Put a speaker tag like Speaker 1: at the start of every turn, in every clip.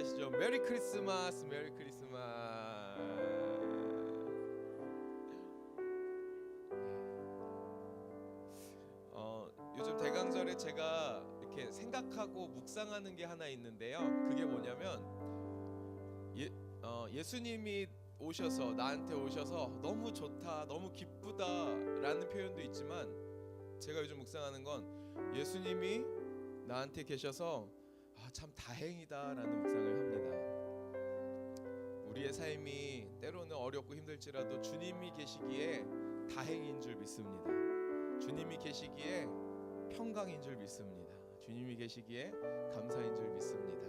Speaker 1: 하시죠. 메리 크리스마스, 메리 크리스마스. 요즘 대강절에 제가 이렇게 생각하고 묵상하는 게 하나 있는데요. 그게 뭐냐면 예수님이 오셔서 나한테 오셔서 너무 좋다, 너무 기쁘다라는 표현도 있지만 제가 요즘 묵상하는 건 예수님이 나한테 계셔서 참 다행이다라는 묵상을 합니다. 우리의 삶이 때로는 어렵고 힘들지라도 주님이 계시기에 다행인 줄 믿습니다. 주님이 계시기에 평강인 줄 믿습니다. 주님이 계시기에 감사인 줄 믿습니다.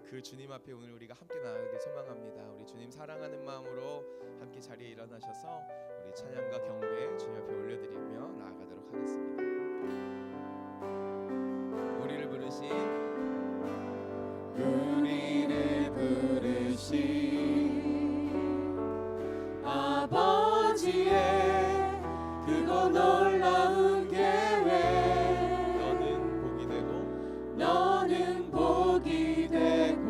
Speaker 1: 그 주님 앞에 오늘 우리가 함께 나아가길 소망합니다. 우리 주님 사랑하는 마음으로 함께 자리에 일어나셔서 우리 찬양과 경배 주님 앞에 올려드리며 나아가도록 하겠습니다. 우리를 부르신
Speaker 2: 아버지의 그거 놀라운 계획, 너는 복이 되고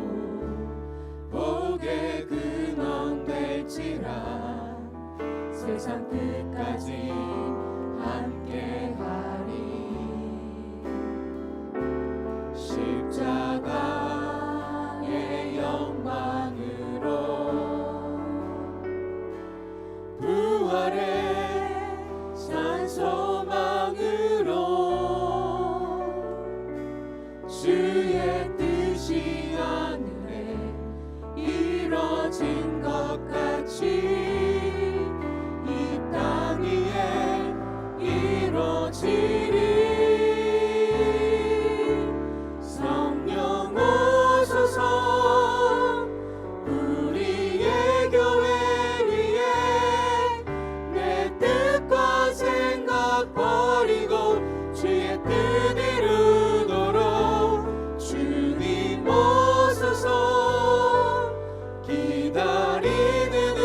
Speaker 2: 복의 근원 될지라. 세상 끝까지 함께하리. 십자가의 영광으로 부활의 산 소망으로 주의 뜻이 하늘에 이뤄진 것 같이 이 땅 위에 이뤄지리. 성령 오소서 우리의 교회 위에 내 뜻과 생각 버리고 주의 뜻 이루도록 주님 오소서. 기다리는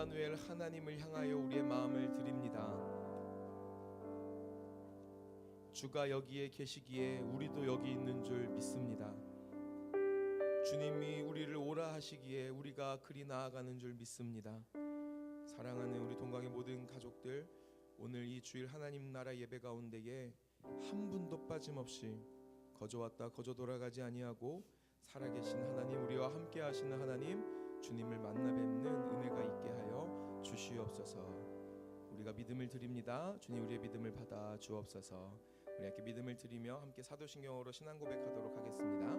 Speaker 1: 임마누엘 하나님을 향하여 우리의 마음을 드립니다. 주가 여기에 계시기에 우리도 여기 있는 줄 믿습니다. 주님이 우리를 오라 하시기에 우리가 그리 나아가는 줄 믿습니다. 사랑하는 우리 동강의 모든 가족들, 오늘 이 주일 하나님 나라 예배 가운데에 한 분도 빠짐없이 거저 왔다 거저 돌아가지 아니하고 살아계신 하나님, 우리와 함께 하시는 하나님, 주님을 만나 뵙는 은혜가 있게 하여 주시옵소서. 우리가 믿음을 드립니다. 주님, 우리의 믿음을 받아 주옵소서. 우리 함께 믿음을 드리며 함께 사도신경으로 신앙 고백하도록 하겠습니다.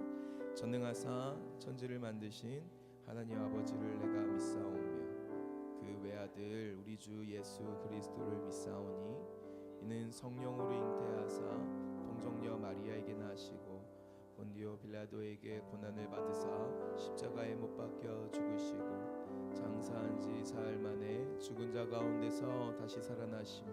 Speaker 1: 전능하사 천지를 만드신 하나님 아버지를 내가 믿사오며 그 외아들 우리 주 예수 그리스도를 믿사오니 이는 성령으로 잉태하사 동정녀 마리아에게 나시고 본디오 빌라도에게 고난을 받으사 십자가에 못 박혀 죽으시고 장사한 지 사흘 만에 죽은 자 가운데서 다시 살아나시며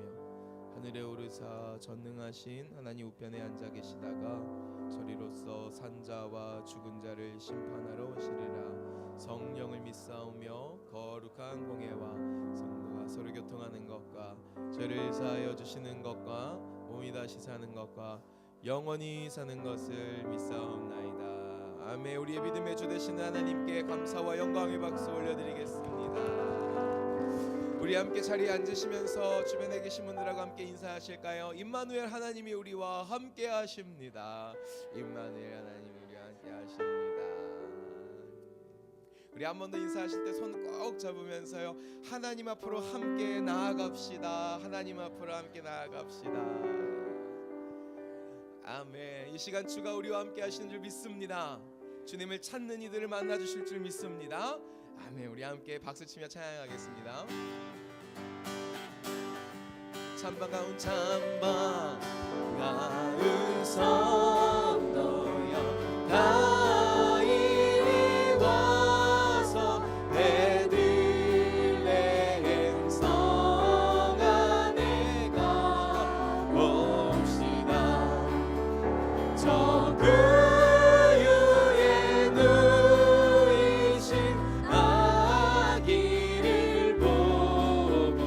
Speaker 1: 하늘에 오르사 전능하신 하나님 우편에 앉아 계시다가 저리로서 산자와 죽은 자를 심판하러 오시리라. 성령을 믿사오며 거룩한 공예와 성도가 서로 교통하는 것과 죄를 사하여 주시는 것과 몸이 다시 사는 것과 영원히 사는 것을 믿사옵나이다. 아멘. 우리의 믿음의 주 되시는 하나님께 감사와 영광의 박수 올려드리겠습니다. 우리 함께 자리에 앉으시면서 주변에 계신 분들하고 함께 인사하실까요? 임마누엘 하나님이 우리와 함께 하십니다. 임마누엘 하나님이 우리와 함께 하십니다. 우리 한 번 더 인사하실 때 손 꼭 잡으면서요, 하나님 앞으로 함께 나아갑시다. 하나님 앞으로 함께 나아갑시다. 아멘. 이 시간 주가 우리와 함께 하시는 줄 믿습니다. 주님을 찾는 이들을 만나 주실 줄 믿습니다. 아멘. 우리 함께 박수치며 찬양하겠습니다. 찬방가운 찬방가운 성도여 다 이리 와서 베들레헴 성 안에 가봅시다. 저 그유에 누이신 아기를 보고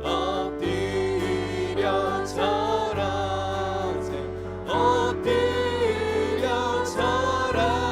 Speaker 1: 엎드려 절하세 엎드려 절하세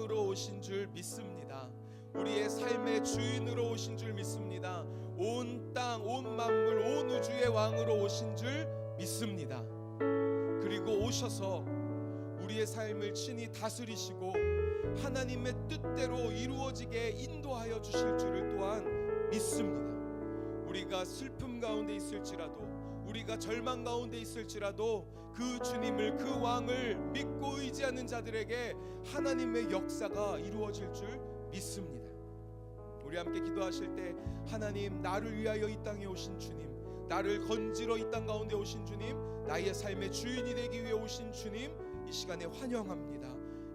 Speaker 1: 왕으로 오신 줄 믿습니다. 우리의 삶의 주인으로 오신 줄 믿습니다. 온 땅, 온 만물, 온 우주의 왕으로 오신 줄 믿습니다. 그리고 오셔서 우리의 삶을 친히 다스리시고 하나님의 뜻대로 이루어지게 인도하여 주실 줄을 또한 믿습니다. 우리가 슬픔 가운데 있을지라도, 우리가 절망 가운데 있을지라도 그 주님을, 그 왕을 믿고 의지하는 자들에게 하나님의 역사가 이루어질 줄 믿습니다. 우리 함께 기도하실 때, 하나님, 나를 위하여 이 땅에 오신 주님, 나를 건지러 이 땅 가운데 오신 주님, 나의 삶의 주인이 되기 위해 오신 주님, 이 시간에 환영합니다.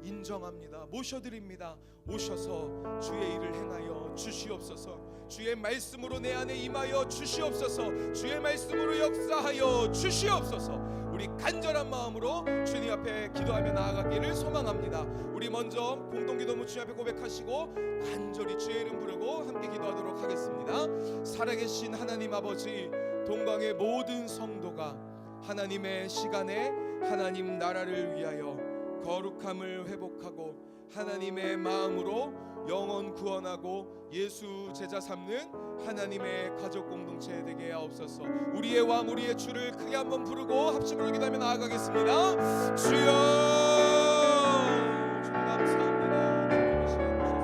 Speaker 1: 인정합니다. 모셔드립니다. 오셔서 주의 일을 행하여 주시옵소서. 주의 말씀으로 내 안에 임하여 주시옵소서. 주의 말씀으로 역사하여 주시옵소서. 우리 간절한 마음으로 주님 앞에 기도하며 나아가기를 소망합니다. 우리 먼저 공동기도문 주님 앞에 고백하시고 간절히 주의 이름 부르고 함께 기도하도록 하겠습니다. 살아계신 하나님 아버지, 동강의 모든 성도가 하나님의 시간에 하나님 나라를 위하여 거룩함을 회복하고 하나님의 마음으로 영혼 구원하고 예수 제자 삼는 하나님의 가족 공동체 되게 하옵소서. 우리의 왕, 우리의 주를 크게 한번 부르고 합심으로 기도하며 나아가겠습니다. 주여, 주 감사합니다. 주님 이 시간 주셔서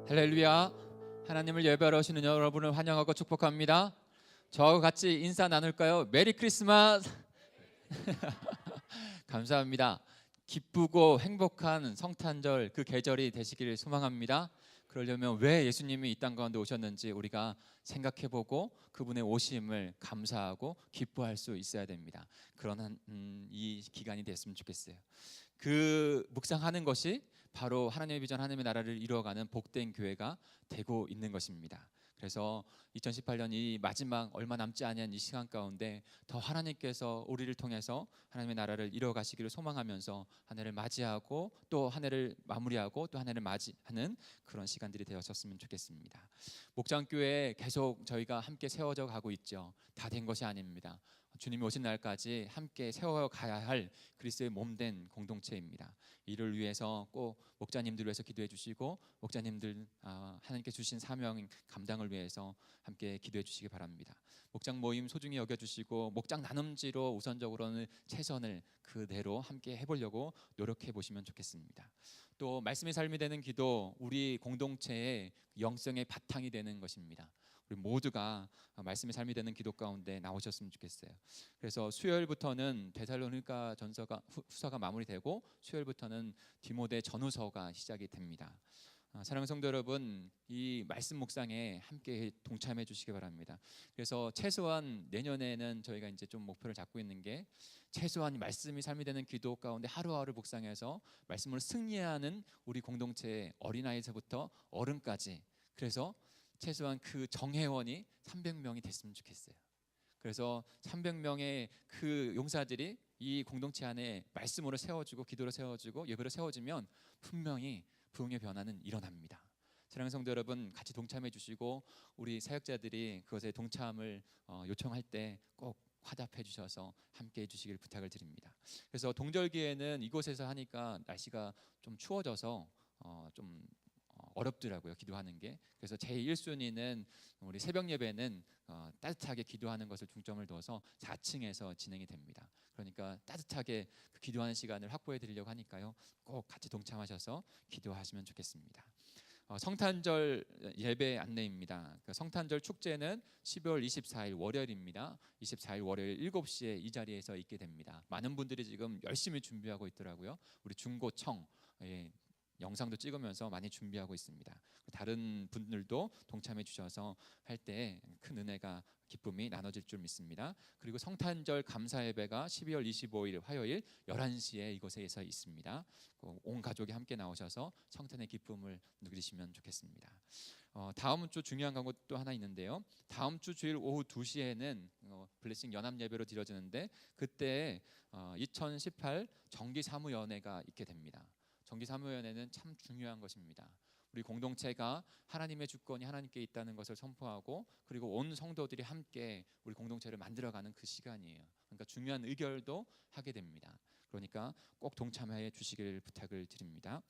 Speaker 3: 할렐루야. 하나님을 예배하러 오시는 여러분을 환영하고 축복합니다. 저와 같이 인사 나눌까요? 메리 크리스마스. 감사합니다. 기쁘고 행복한 성탄절, 그 계절이 되시기를 소망합니다. 그러려면 왜 예수님이 이 땅 가운데 오셨는지 우리가 생각해보고 그분의 오심을 감사하고 기뻐할 수 있어야 됩니다. 그런 이 기간이 됐으면 좋겠어요. 그 묵상하는 것이 바로 하나님의 비전, 하나님의 나라를 이루어가는 복된 교회가 되고 있는 것입니다. 그래서 2018년 이 마지막 얼마 남지 않은 이 시간 가운데 더 하나님께서 우리를 통해서 하나님의 나라를 이루어가시기를 소망하면서 한 해를 맞이하고 또 한 해를 마무리하고 또 한 해를 맞이하는 그런 시간들이 되었으면 좋겠습니다. 목장교회 계속 저희가 함께 세워져 가고 있죠. 다 된 것이 아닙니다. 주님이 오신 날까지 함께 세워가야 할 그리스도의 몸된 공동체입니다. 이를 위해서 꼭 목자님들 위해서 기도해 주시고 목자님들 하나님께 주신 사명 감당을 위해서 함께 기도해 주시기 바랍니다. 목장 모임 소중히 여겨주시고 목장 나눔지로 우선적으로는 최선을 그대로 함께 해보려고 노력해 보시면 좋겠습니다. 또 말씀의 삶이 되는 기도, 우리 공동체의 영성의 바탕이 되는 것입니다. 우리 모두가 말씀의 삶이 되는 기도 가운데 나오셨으면 좋겠어요. 그래서 수요일부터는 데살로니가 후서가 마무리되고 수요일부터는 디모데 전후서가 시작이 됩니다. 사랑하는 성도 여러분, 이 말씀 묵상에 함께 동참해 주시기 바랍니다. 그래서 최소한 내년에는 저희가 이제 좀 목표를 잡고 있는 게 최소한 말씀이 삶이 되는 기도 가운데 하루하루 묵상해서 말씀을 승리하는 우리 공동체의 어린아이에서부터 어른까지, 그래서 최소한 그 정회원이 300명이 됐으면 좋겠어요. 그래서 300명의 그 용사들이 이 공동체 안에 말씀으로 세워주고 기도로 세워주고 예배로 세워지면 분명히 부흥의 변화는 일어납니다. 사랑하는 성도 여러분, 같이 동참해 주시고 우리 사역자들이 그것에 동참을 요청할 때 꼭 화답해 주셔서 함께 해주시길 부탁을 드립니다. 그래서 동절기에는 이곳에서 하니까 날씨가 좀 추워져서 좀 어렵더라고요, 기도하는 게. 그래서 제 1순위는 우리 새벽 예배는 따뜻하게 기도하는 것을 중점을 둬서 4층에서 진행이 됩니다. 그러니까 따뜻하게 그 기도하는 시간을 확보해 드리려고 하니까요, 꼭 같이 동참하셔서 기도하시면 좋겠습니다. 성탄절 예배 안내입니다. 성탄절 축제는 12월 24일 월요일입니다. 24일 월요일 7시에 이 자리에서 있게 됩니다. 많은 분들이 지금 열심히 준비하고 있더라고요. 우리 중고청 영상도 찍으면서 많이 준비하고 있습니다. 다른 분들도 동참해 주셔서 할 때 큰 은혜가 기쁨이 나눠질 줄 믿습니다. 그리고 성탄절 감사 예배가 12월 25일 화요일 11시에 이곳에서 있습니다. 온 가족이 함께 나오셔서 성탄의 기쁨을 누리시면 좋겠습니다. 다음 주 중요한 광고 또 하나 있는데요. 다음 주 주일 오후 2시에는 블레싱 연합 예배로 드려지는데 그때 2018 정기 사무연회가 있게 됩니다. 정기 사무연회는 참 중요한 것입니다. 우리 공동체가 하나님의 주권이 하나님께 있다는 것을 선포하고 그리고 온 성도들이 함께 우리 공동체를 만들어가는 그 시간이에요. 그러니까 중요한 의결도 하게 됩니다. 그러니까 꼭 동참해 주시길 부탁을 드립니다.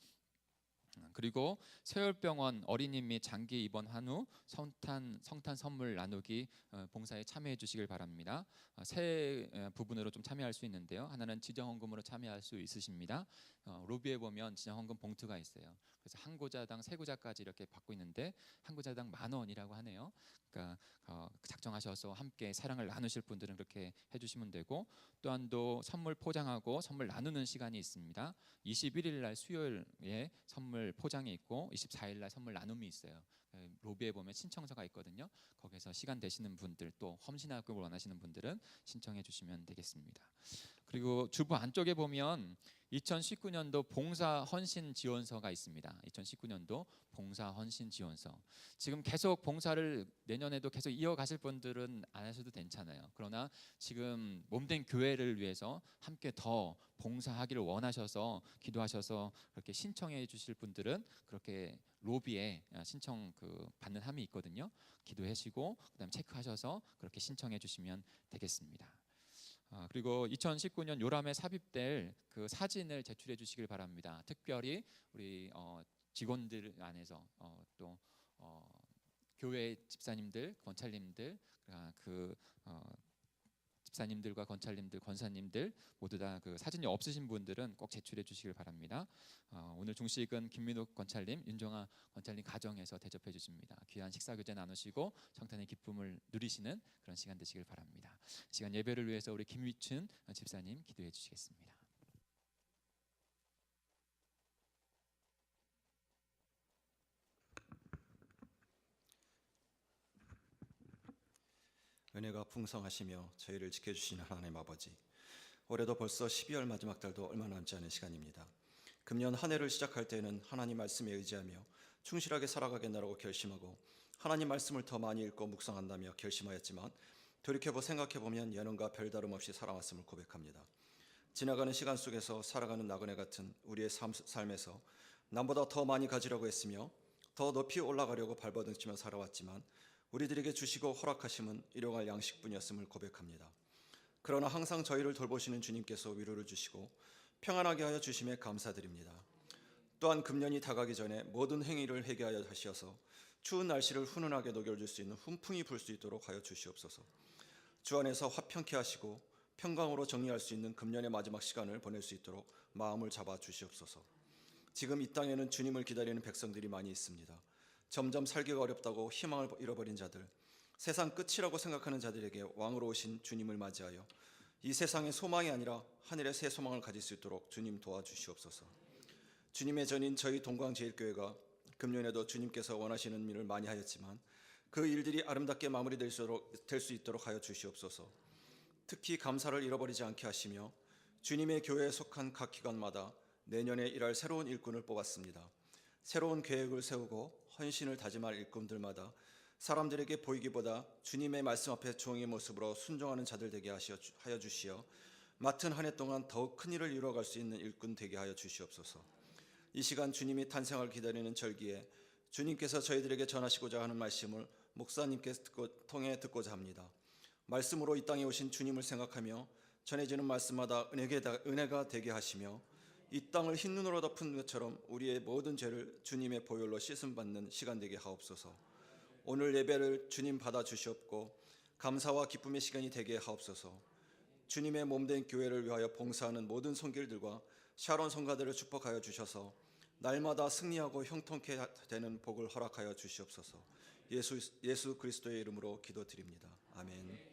Speaker 3: 그리고 세월병원 어린이 및 장기 입원한 후 성탄 선물 나누기 봉사에 참여해 주시길 바랍니다. 세 부분으로 좀 참여할 수 있는데요. 하나는 지정헌금으로 참여할 수 있으십니다. 로비에 보면 지정헌금 봉투가 있어요. 그래서 한 구자당 세 구자까지 이렇게 받고 있는데 한 구자당 10,000원이라고 하네요. 그러니까 작정하셔서 함께 사랑을 나누실 분들은 그렇게 해주시면 되고 또한 또 선물 포장하고 선물 나누는 시간이 있습니다. 21일 날 수요일에 선물 포장이 있고 24일 날 선물 나눔이 있어요. 로비에 보면 신청서가 있거든요. 거기서 시간 되시는 분들 또 험신학급을 원하시는 분들은 신청해 주시면 되겠습니다. 그리고 주부 안쪽에 보면 2019년도 봉사 헌신 지원서가 있습니다. 2019년도 봉사 헌신 지원서. 지금 계속 봉사를 내년에도 계속 이어가실 분들은 안 하셔도 괜찮아요. 그러나 지금 몸된 교회를 위해서 함께 더 봉사하기를 원하셔서 기도하셔서 그렇게 신청해 주실 분들은 그렇게 로비에 신청 받는 함이 있거든요. 기도하시고 그다음에 체크하셔서 그렇게 신청해 주시면 되겠습니다. 그리고 2019년 요람에 삽입될 그 사진을 제출해 주시길 바랍니다. 특별히 우리 직원들 안에서 또 교회 집사님들, 권찰님들, 집사님들과 권찰님들, 권사님들 모두 다 그 사진이 없으신 분들은 꼭 제출해 주시길 바랍니다. 오늘 중식은 김민욱 권찰님, 윤종아 권찰님 가정에서 대접해 주십니다. 귀한 식사 교제 나누시고 성탄의 기쁨을 누리시는 그런 시간 되시길 바랍니다. 시간 예배를 위해서 우리 김위춘 집사님 기도해 주시겠습니다.
Speaker 2: 은혜가 풍성하시며 저희를 지켜주시는 하나님 아버지, 올해도 벌써 12월 마지막 달도 얼마 남지 않은 시간입니다. 금년 한 해를 시작할 때는 하나님 말씀에 의지하며 충실하게 살아가겠다라고 결심하고 하나님 말씀을 더 많이 읽고 묵상한다며 결심하였지만 돌이켜보 생각해보면 예능과 별다름 없이 살아왔음을 고백합니다. 지나가는 시간 속에서 살아가는 나그네 같은 우리의 삶에서 남보다 더 많이 가지려고 했으며 더 높이 올라가려고 발버둥치며 살아왔지만 우리들에게 주시고 허락하심은 일용할 양식뿐이었음을 고백합니다. 그러나 항상 저희를 돌보시는 주님께서 위로를 주시고 평안하게 하여 주심에 감사드립니다. 또한 금년이 다가기 전에 모든 행위를 회개하여 하시어서 추운 날씨를 훈훈하게 녹여줄 수 있는 훈풍이 불 수 있도록 하여 주시옵소서. 주 안에서 화평케 하시고 평강으로 정리할 수 있는 금년의 마지막 시간을 보낼 수 있도록 마음을 잡아 주시옵소서. 지금 이 땅에는 주님을 기다리는 백성들이 많이 있습니다. 점점 살기가 어렵다고 희망을 잃어버린 자들, 세상 끝이라고 생각하는 자들에게 왕으로 오신 주님을 맞이하여 이 세상의 소망이 아니라 하늘의 새 소망을 가질 수 있도록 주님 도와주시옵소서. 주님의 전인 저희 동광제일교회가 금년에도 주님께서 원하시는 일을 많이 하였지만 그 일들이 아름답게 마무리될 수 있도록 하여 주시옵소서. 특히 감사를 잃어버리지 않게 하시며 주님의 교회에 속한 각 기관마다 내년에 일할 새로운 일꾼을 뽑았습니다. 새로운 계획을 세우고 헌신을 다짐할 일꾼들마다 사람들에게 보이기보다 주님의 말씀 앞에 종의 모습으로 순종하는 자들 되게 하여 주시어 맡은 한 해 동안 더욱 큰 일을 이루어갈 수 있는 일꾼 되게 하여 주시옵소서. 이 시간 주님이 탄생을 기다리는 절기에 주님께서 저희들에게 전하시고자 하는 말씀을 목사님께 통해 듣고자 합니다. 말씀으로 이 땅에 오신 주님을 생각하며 전해지는 말씀마다 은혜가 되게 하시며 이 땅을 흰 눈으로 덮은 것처럼 우리의 모든 죄를 주님의 보혈로 씻음받는 시간 되게 하옵소서. 오늘 예배를 주님 받아 주시옵고 감사와 기쁨의 시간이 되게 하옵소서. 주님의 몸된 교회를 위하여 봉사하는 모든 손길들과 샤론 성가들을 축복하여 주셔서 날마다 승리하고 형통케 되는 복을 허락하여 주시옵소서. 예수 그리스도의 이름으로 기도드립니다. 아멘.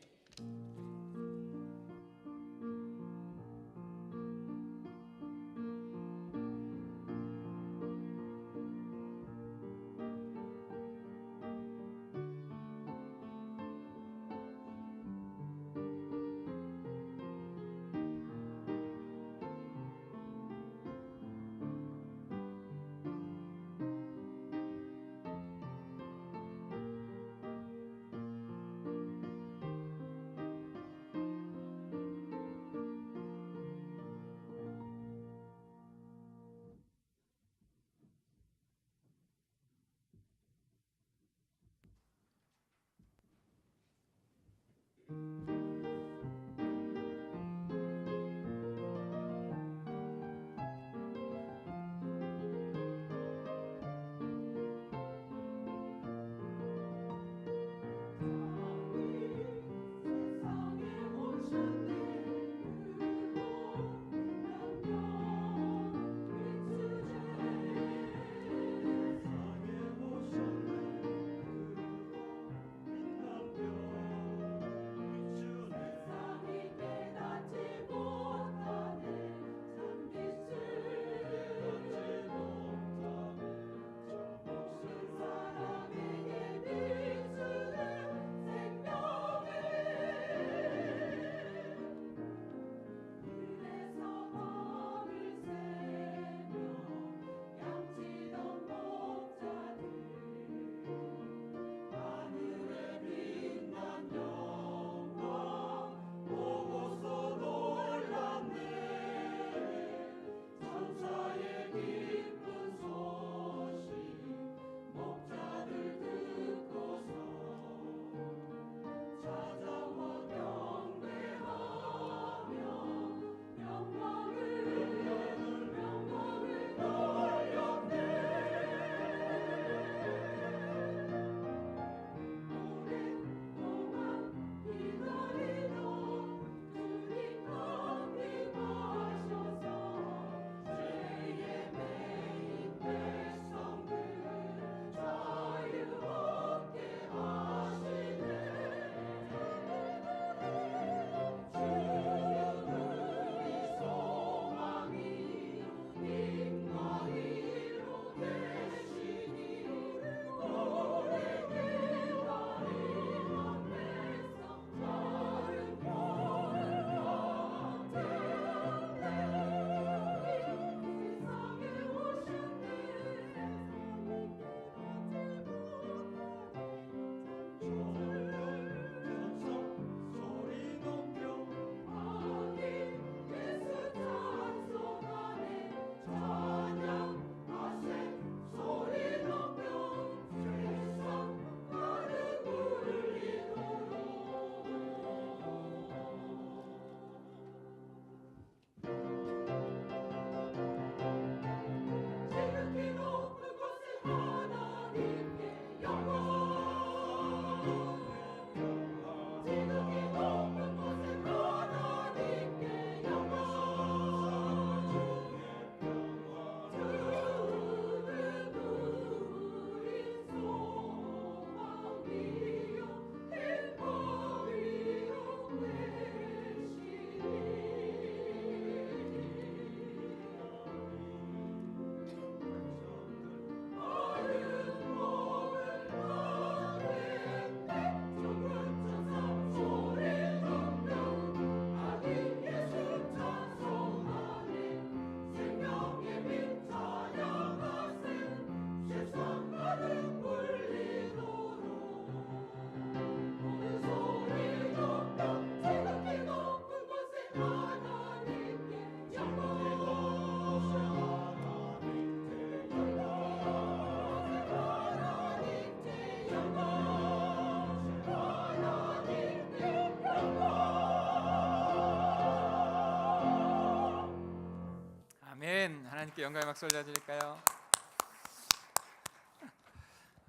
Speaker 3: 하나님께 영광의 박수 올려드릴까요?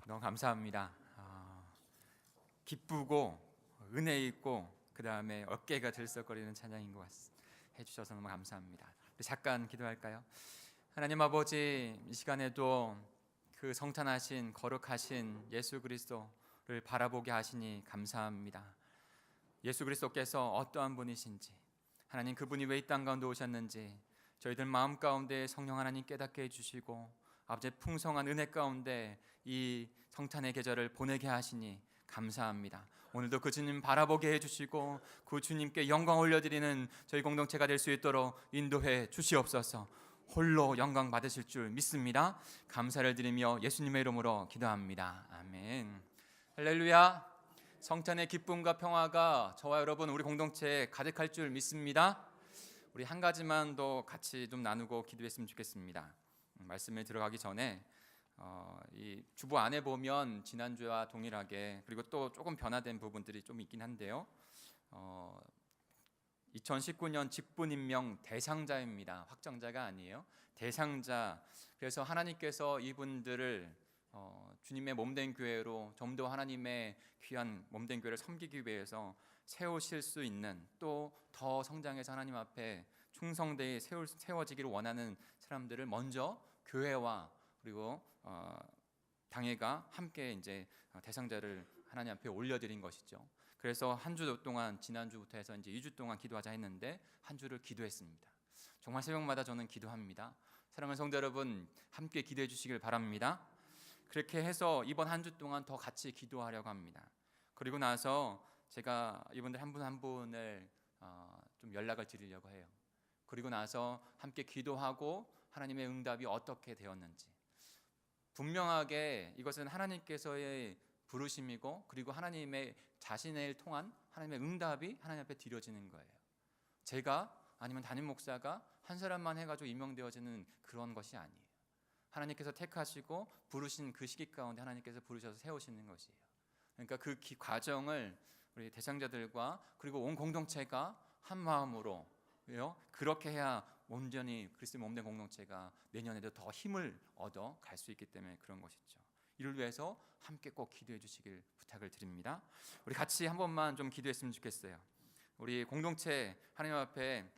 Speaker 3: 너무 감사합니다. 기쁘고 은혜 있고 그 다음에 어깨가 들썩거리는 찬양인 것 같습니다. 해주셔서 너무 감사합니다. 우리 잠깐 기도할까요? 하나님 아버지, 이 시간에도 그 성탄하신 거룩하신 예수 그리스도를 바라보게 하시니 감사합니다. 예수 그리스도께서 어떠한 분이신지, 하나님 그분이 왜 이 땅 가운데 오셨는지 저희들 마음 가운데 성령 하나님 깨닫게 해주시고 아버지 풍성한 은혜 가운데 이 성탄의 계절을 보내게 하시니 감사합니다. 오늘도 그 주님 바라보게 해주시고 그 주님께 영광 올려드리는 저희 공동체가 될 수 있도록 인도해 주시옵소서. 홀로 영광 받으실 줄 믿습니다. 감사를 드리며 예수님의 이름으로 기도합니다. 아멘. 할렐루야. 성탄의 기쁨과 평화가 저와 여러분 우리 공동체에 가득할 줄 믿습니다. 우리 한 가지만 더 같이 좀 나누고 기도했으면 좋겠습니다. 말씀에 들어가기 전에 이 주보 안에 보면 지난주와 동일하게 그리고 또 조금 변화된 부분들이 좀 있긴 한데요. 2019년 직분 임명 대상자입니다. 확정자가 아니에요. 대상자. 그래서 하나님께서 이분들을 주님의 몸된 교회로 좀 더 하나님의 귀한 몸된 교회를 섬기기 위해서 세우실 수 있는, 또 더 성장해서 하나님 앞에 충성되게 세워지기를 원하는 사람들을 먼저 교회와 그리고 당회가 함께 이제 대상자를 하나님 앞에 올려드린 것이죠. 그래서 한 주 동안, 지난주부터 해서 이제 2주 동안 기도하자 했는데 한 주를 기도했습니다. 정말 새벽마다 저는 기도합니다. 사랑하는 성도 여러분, 함께 기도해 주시길 바랍니다. 그렇게 해서 이번 한 주 동안 더 같이 기도하려고 합니다. 그리고 나서 제가 이분들 한 분 한 분을 좀 연락을 드리려고 해요. 그리고 나서 함께 기도하고 하나님의 응답이 어떻게 되었는지, 분명하게 이것은 하나님께서의 부르심이고 그리고 하나님의 자신을 통한 하나님의 응답이 하나님 앞에 드려지는 거예요. 제가 아니면 담임 목사가 한 사람만 해가지고 임명되어지는 그런 것이 아니에요. 하나님께서 택하시고 부르신 그 시기 가운데 하나님께서 부르셔서 세우시는 것이에요. 그러니까 그 과정을 우리 대상자들과 그리고 온 공동체가 한 마음으로 그렇게 해야 온전히 그리스도의 몸된 공동체가 내년에도 더 힘을 얻어 갈 수 있기 때문에 그런 것이죠. 이를 위해서 함께 꼭 기도해 주시길 부탁을 드립니다. 우리 같이 한 번만 좀 기도했으면 좋겠어요. 우리 공동체 하나님 앞에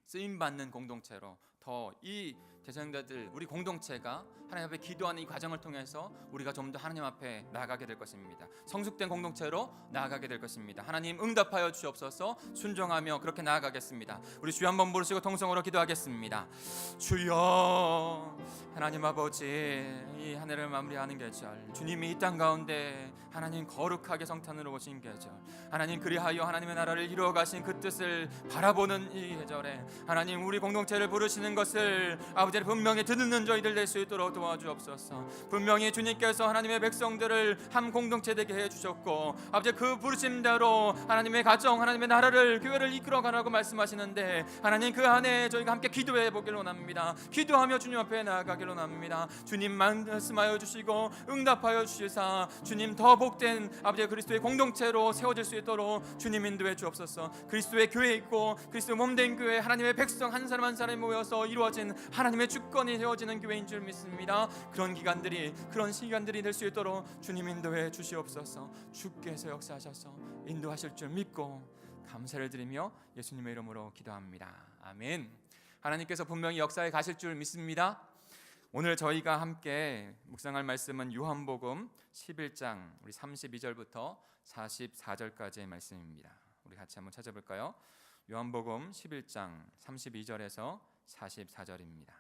Speaker 3: 쓰임 받는 공동체로 더 이 대상자들 우리 공동체가 하나님 앞에 기도하는 이 과정을 통해서 우리가 좀 더 하나님 앞에 나아가게 될 것입니다. 성숙된 공동체로 나아가게 될 것입니다. 하나님 응답하여 주옵소서. 순종하며 그렇게 나아가겠습니다. 우리 주여 한번 부르시고 통성으로 기도하겠습니다. 주여, 하나님 아버지, 이 한 해를 마무리하는 계절, 주님이 이 땅 가운데 하나님 거룩하게 성탄으로 오신 계절, 하나님 그리하여 하나님의 나라를 이루어 가신 그 뜻을 바라보는 이 계절에 하나님 우리 공동체를 부르시는 것을 아버지 분명히 듣는 저희들 될 수 있도록 도와주옵소서. 분명히 주님께서 하나님의 백성들을 한 공동체 되게 해주셨고 아버지 그 부르심대로 하나님의 가정, 하나님의 나라를, 교회를 이끌어가라고 말씀하시는데 하나님 그 안에 저희가 함께 기도해 보길 원합니다. 기도하며 주님 앞에 나아가길 원합니다. 주님 말씀하여 주시고 응답하여 주시사 주님 더 복된 아버지 그리스도의 공동체로 세워질 수 있도록 주님 인도해 주옵소서. 그리스도의 교회 있고 그리스도의 몸된 교회, 하나님의 백성 한 사람 한 사람이 모여서 이루어진 하나님의 주권이 되어지는 교회인 줄 믿습니다. 그런 기간들이, 그런 시간들이 될 수 있도록 주님 인도해 주시옵소서. 주께서 역사하셔서 인도하실 줄 믿고 감사를 드리며 예수님의 이름으로 기도합니다. 아멘. 하나님께서 분명히 역사에 가실 줄 믿습니다. 오늘 저희가 함께 묵상할 말씀은 요한복음 11장 우리 32절부터 44절까지의 말씀입니다. 우리 같이 한번 찾아볼까요? 요한복음 11장 32절에서 44절입니다.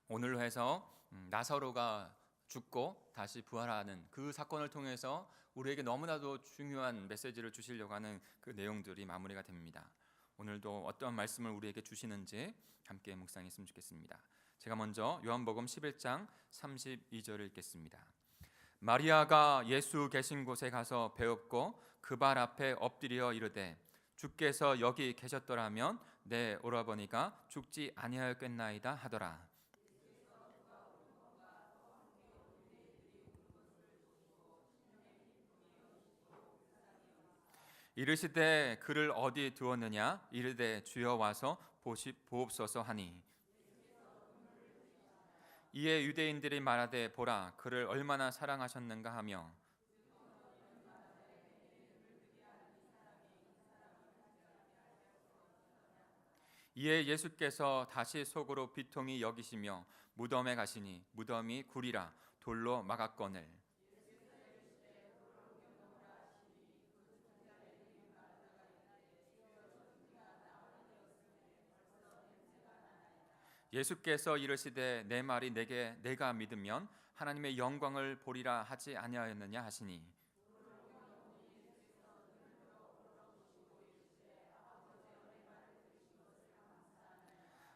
Speaker 3: 오늘로 해서 나사로가 죽고 다시 부활하는 그 사건을 통해서 우리에게 너무나도 중요한 메시지를 주시려고 하는 그 내용들이 마무리가 됩니다. 오늘도 어떠한 말씀을 우리에게 주시는지 함께 묵상했으면 좋겠습니다. 제가 먼저 요한복음 11장 32절을 읽겠습니다. 마리아가 예수 계신 곳에 가서 배웠고 그 발 앞에 엎드려 이르되 주께서 여기 계셨더라면 내 오라버니가 죽지 아니하였겠나이다 하더라.
Speaker 4: 이르시되 그를 어디 두었느냐 이르되 주여 와서 보옵소서 하니 이에 유대인들이 말하되 보라 그를 얼마나 사랑하셨는가 하며 이에 예수께서 다시 속으로 비통히 여기시며 무덤에 가시니 무덤이 굴이라 돌로 막았거늘 예수께서 이르시되 내 말이 내가 믿으면 하나님의 영광을 보리라 하지 아니하였느냐 하시니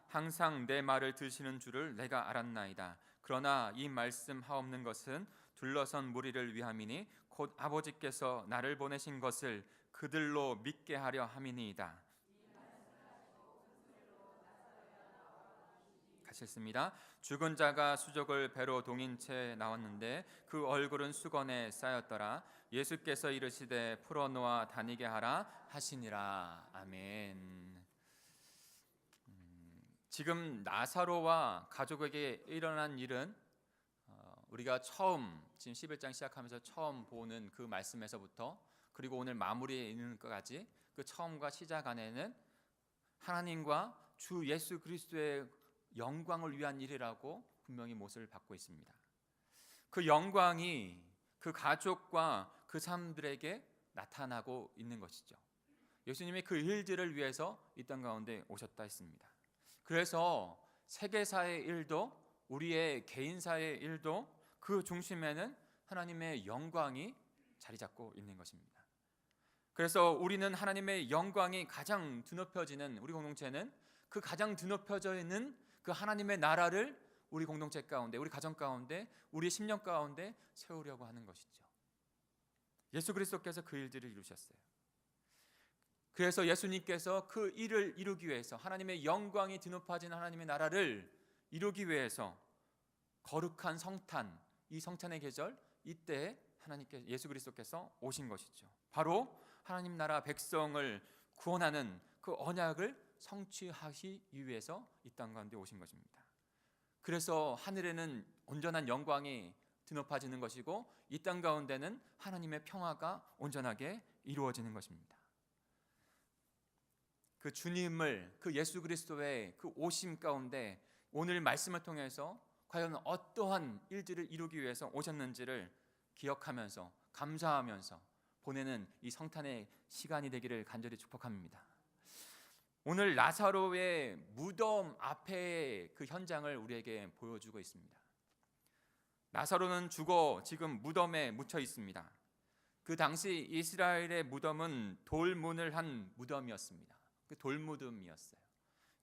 Speaker 4: 항상 내 말을 들으시는 줄을 내가 알았나이다. 그러나 이 말씀 하옵는 것은 둘러선 무리를 위함이니 곧 아버지께서 나를 보내신 것을 그들로 믿게 하려 함이니이다. 같이 읽습니다. 죽은 자가 수족을 배로 동인 채 나왔는데 그 얼굴은 수건에 쌓였더라. 예수께서 이르시되 풀어놓아 다니게 하라 하시니라. 아멘. 지금 나사로와 가족에게 일어난 일은 우리가 처음 지금 11장 시작하면서 처음 보는 그 말씀에서부터 그리고 오늘 마무리에 있는 것까지 그 처음과 시작 안에는 하나님과 주 예수 그리스도의 영광을 위한 일이라고 분명히 못을 받고 있습니다. 그 영광이 그 가족과 그 사람들에게 나타나고 있는 것이죠. 예수님이 그 일들을 위해서 이 땅 가운데 오셨다 했습니다. 그래서 세계사의 일도 우리의 개인사의 일도 그 중심에는 하나님의 영광이 자리 잡고 있는 것입니다. 그래서 우리는 하나님의 영광이 가장 드높여지는 우리 공동체는 그 가장 드높여져 있는 그 하나님의 나라를 우리 공동체 가운데 우리 가정 가운데 우리 심령 가운데 세우려고 하는 것이죠. 예수 그리스도께서 그 일들을 이루셨어요. 그래서 예수님께서 그 일을 이루기 위해서 하나님의 영광이 드높아진 하나님의 나라를 이루기 위해서 거룩한 성탄, 이 성탄의 계절 이때 하나님께 예수 그리스도께서 오신 것이죠. 바로 하나님 나라 백성을 구원하는 그 언약을 성취하기 위해서 이 땅 가운데 오신 것입니다. 그래서 하늘에는 온전한 영광이 드높아지는 것이고 이 땅 가운데는 하나님의 평화가 온전하게 이루어지는 것입니다. 그 주님을 그 예수 그리스도의 그 오심 가운데 오늘 말씀을 통해서 과연 어떠한 일들을 이루기 위해서 오셨는지를 기억하면서 감사하면서 보내는 이 성탄의 시간이 되기를 간절히 축복합니다. 오늘 나사로의 무덤 앞에 그 현장을 우리에게 보여주고 있습니다. 나사로는 죽어 지금 무덤에 묻혀 있습니다. 그 당시 이스라엘의 무덤은 돌문을 한 무덤이었습니다. 그 돌무덤이었어요.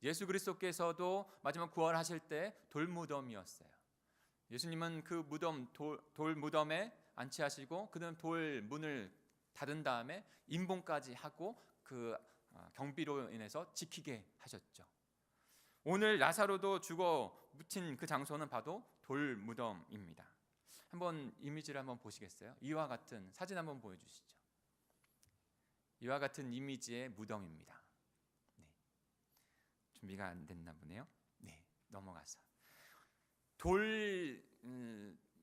Speaker 4: 예수 그리스도께서도 마지막 구원하실 때 돌무덤이었어요. 예수님은 그 무덤 돌무덤에 안치하시고 그다음 돌문을 닫은 다음에 임봉까지 하고 그 경비로 인해서 지키게 하셨죠. 오늘 나사로도 죽어 묻힌 그 장소는 봐도 돌무덤입니다. 한번 이미지를 한번 보시겠어요? 이와 같은 사진 한번 보여주시죠. 이와 같은 이미지의 무덤입니다. 네. 준비가 안 됐나 보네요. 네, 넘어가서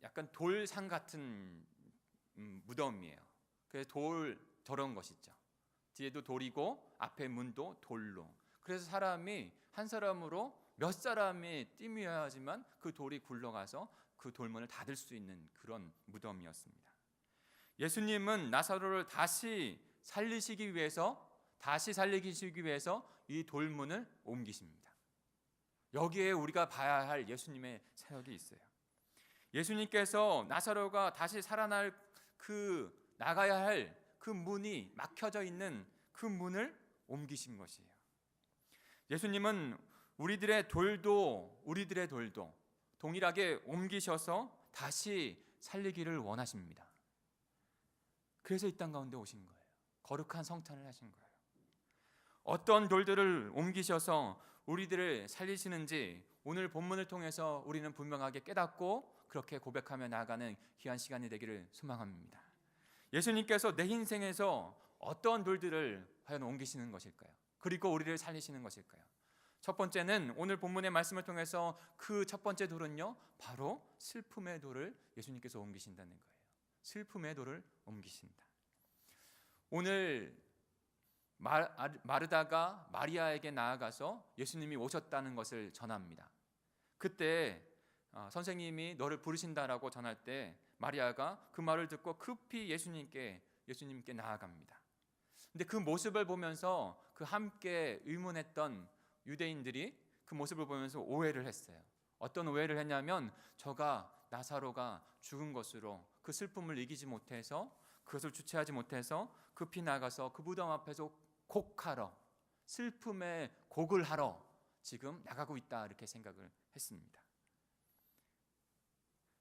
Speaker 4: 약간 돌상 같은 무덤이에요. 그래서 저런 것이죠. 뒤에도 돌이고 앞에 문도 돌로. 그래서 사람이 한 사람으로 몇 사람이 뛰어야지만 그 돌이 굴러가서 그 돌문을 닫을 수 있는 그런 무덤이었습니다. 예수님은 나사로를 다시 살리시기 위해서 이 돌문을 옮기십니다. 여기에 우리가 봐야 할 예수님의 사역이 있어요. 예수님께서 나사로가 다시 살아날 나가야 할 그 문이 막혀져 있는 그 문을 옮기신 것이에요. 예수님은 우리들의 돌도 동일하게 옮기셔서 다시 살리기를 원하십니다. 그래서 이 땅 가운데 오신 거예요. 거룩한 성탄을 하신 거예요. 어떤 돌들을 옮기셔서 우리들을 살리시는지 오늘 본문을 통해서 우리는 분명하게 깨닫고 그렇게 고백하며 나아가는 귀한 시간이 되기를 소망합니다. 예수님께서 내 인생에서 어떤 돌들을 과연 옮기시는 것일까요? 그리고 우리를 살리시는 것일까요? 첫 번째는 오늘 본문의 말씀을 통해서 그 첫 번째 돌은요, 바로 슬픔의 돌을 예수님께서 옮기신다는 거예요. 슬픔의 돌을 옮기신다. 오늘 마르다가 마리아에게 나아가서 예수님이 오셨다는 것을 전합니다. 그때 선생님이 너를 부르신다라고 전할 때 마리아가 그 말을 듣고 급히 예수님께 나아갑니다. 근데 그 모습을 보면서 그 함께 의문했던 유대인들이 그 모습을 보면서 오해를 했어요. 어떤 오해를 했냐면 나사로가 죽은 것으로 그 슬픔을 이기지 못해서 그것을 주체하지 못해서 급히 나가서 그 무덤 앞에서 곡하러, 슬픔의 곡을 하러 지금 나가고 있다, 이렇게 생각을 했습니다.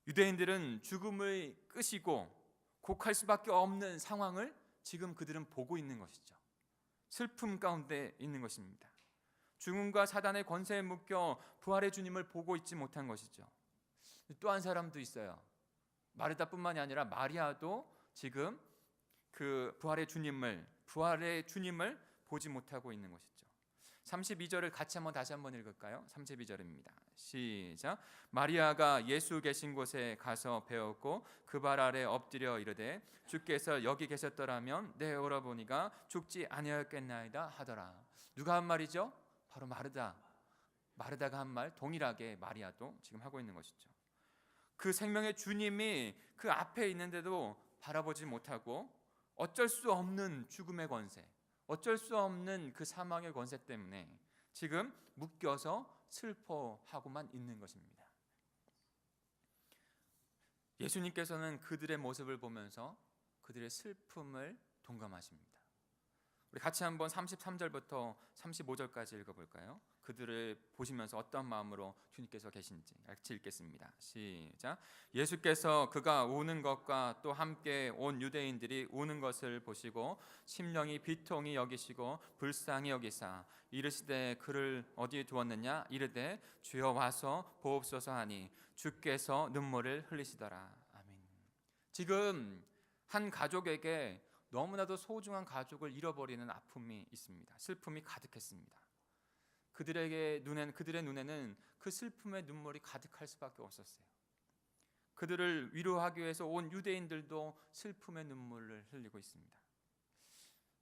Speaker 4: 유대인들은 죽음을 끄시고 곡할 수밖에 없는 상황을 지금 그들은 보고 있는 것이죠. 슬픔 가운데 있는 것입니다. 죽음과 사단의 권세에 묶여 부활의 주님을 보고 있지 못한 것이죠. 또 한 사람도 있어요. 마르다뿐만이 아니라 마리아도 지금 그 부활의 주님을 보지 못하고 있는 것이죠. 32절을 다시 한번 읽을까요? 32절입니다. 시작. 마리아가 예수 계신 곳에 가서 배웠고 그 발 아래 엎드려 이르되 주께서 여기 계셨더라면 내 오라버니가 죽지 아니하였겠나이다 하더라. 누가 한 말이죠? 바로 마르다가 한 말 동일하게 마리아도 지금 하고 있는 것이죠. 그 생명의 주님이 그 앞에 있는데도 바라보지 못하고 어쩔 수 없는 죽음의 권세, 어쩔 수 없는 그 사망의 권세 때문에 지금 묶여서 슬퍼하고만 있는 것입니다. 예수님께서는 그들의 모습을 보면서 그들의 슬픔을 동감하십니다. 우리 같이 한번 33절부터 35절까지 읽어볼까요? 그들을 보시면서 어떤 마음으로 주님께서 계신지 같이 읽겠습니다. 시작. 예수께서 그가 우는 것과 또 함께 온 유대인들이 우는 것을 보시고 심령이 비통히 여기시고 불쌍히 여기사 이르시되 그를 어디에 두었느냐 이르되 주여 와서 보옵소서 하니 주께서 눈물을 흘리시더라. 아멘. 지금 한 가족에게 너무나도 소중한 가족을 잃어버리는 아픔이 있습니다. 슬픔이 가득했습니다. 그들의 눈에는 그 슬픔의 눈물이 가득할 수밖에 없었어요. 그들을 위로하기 위해서 온 유대인들도 슬픔의 눈물을 흘리고 있습니다.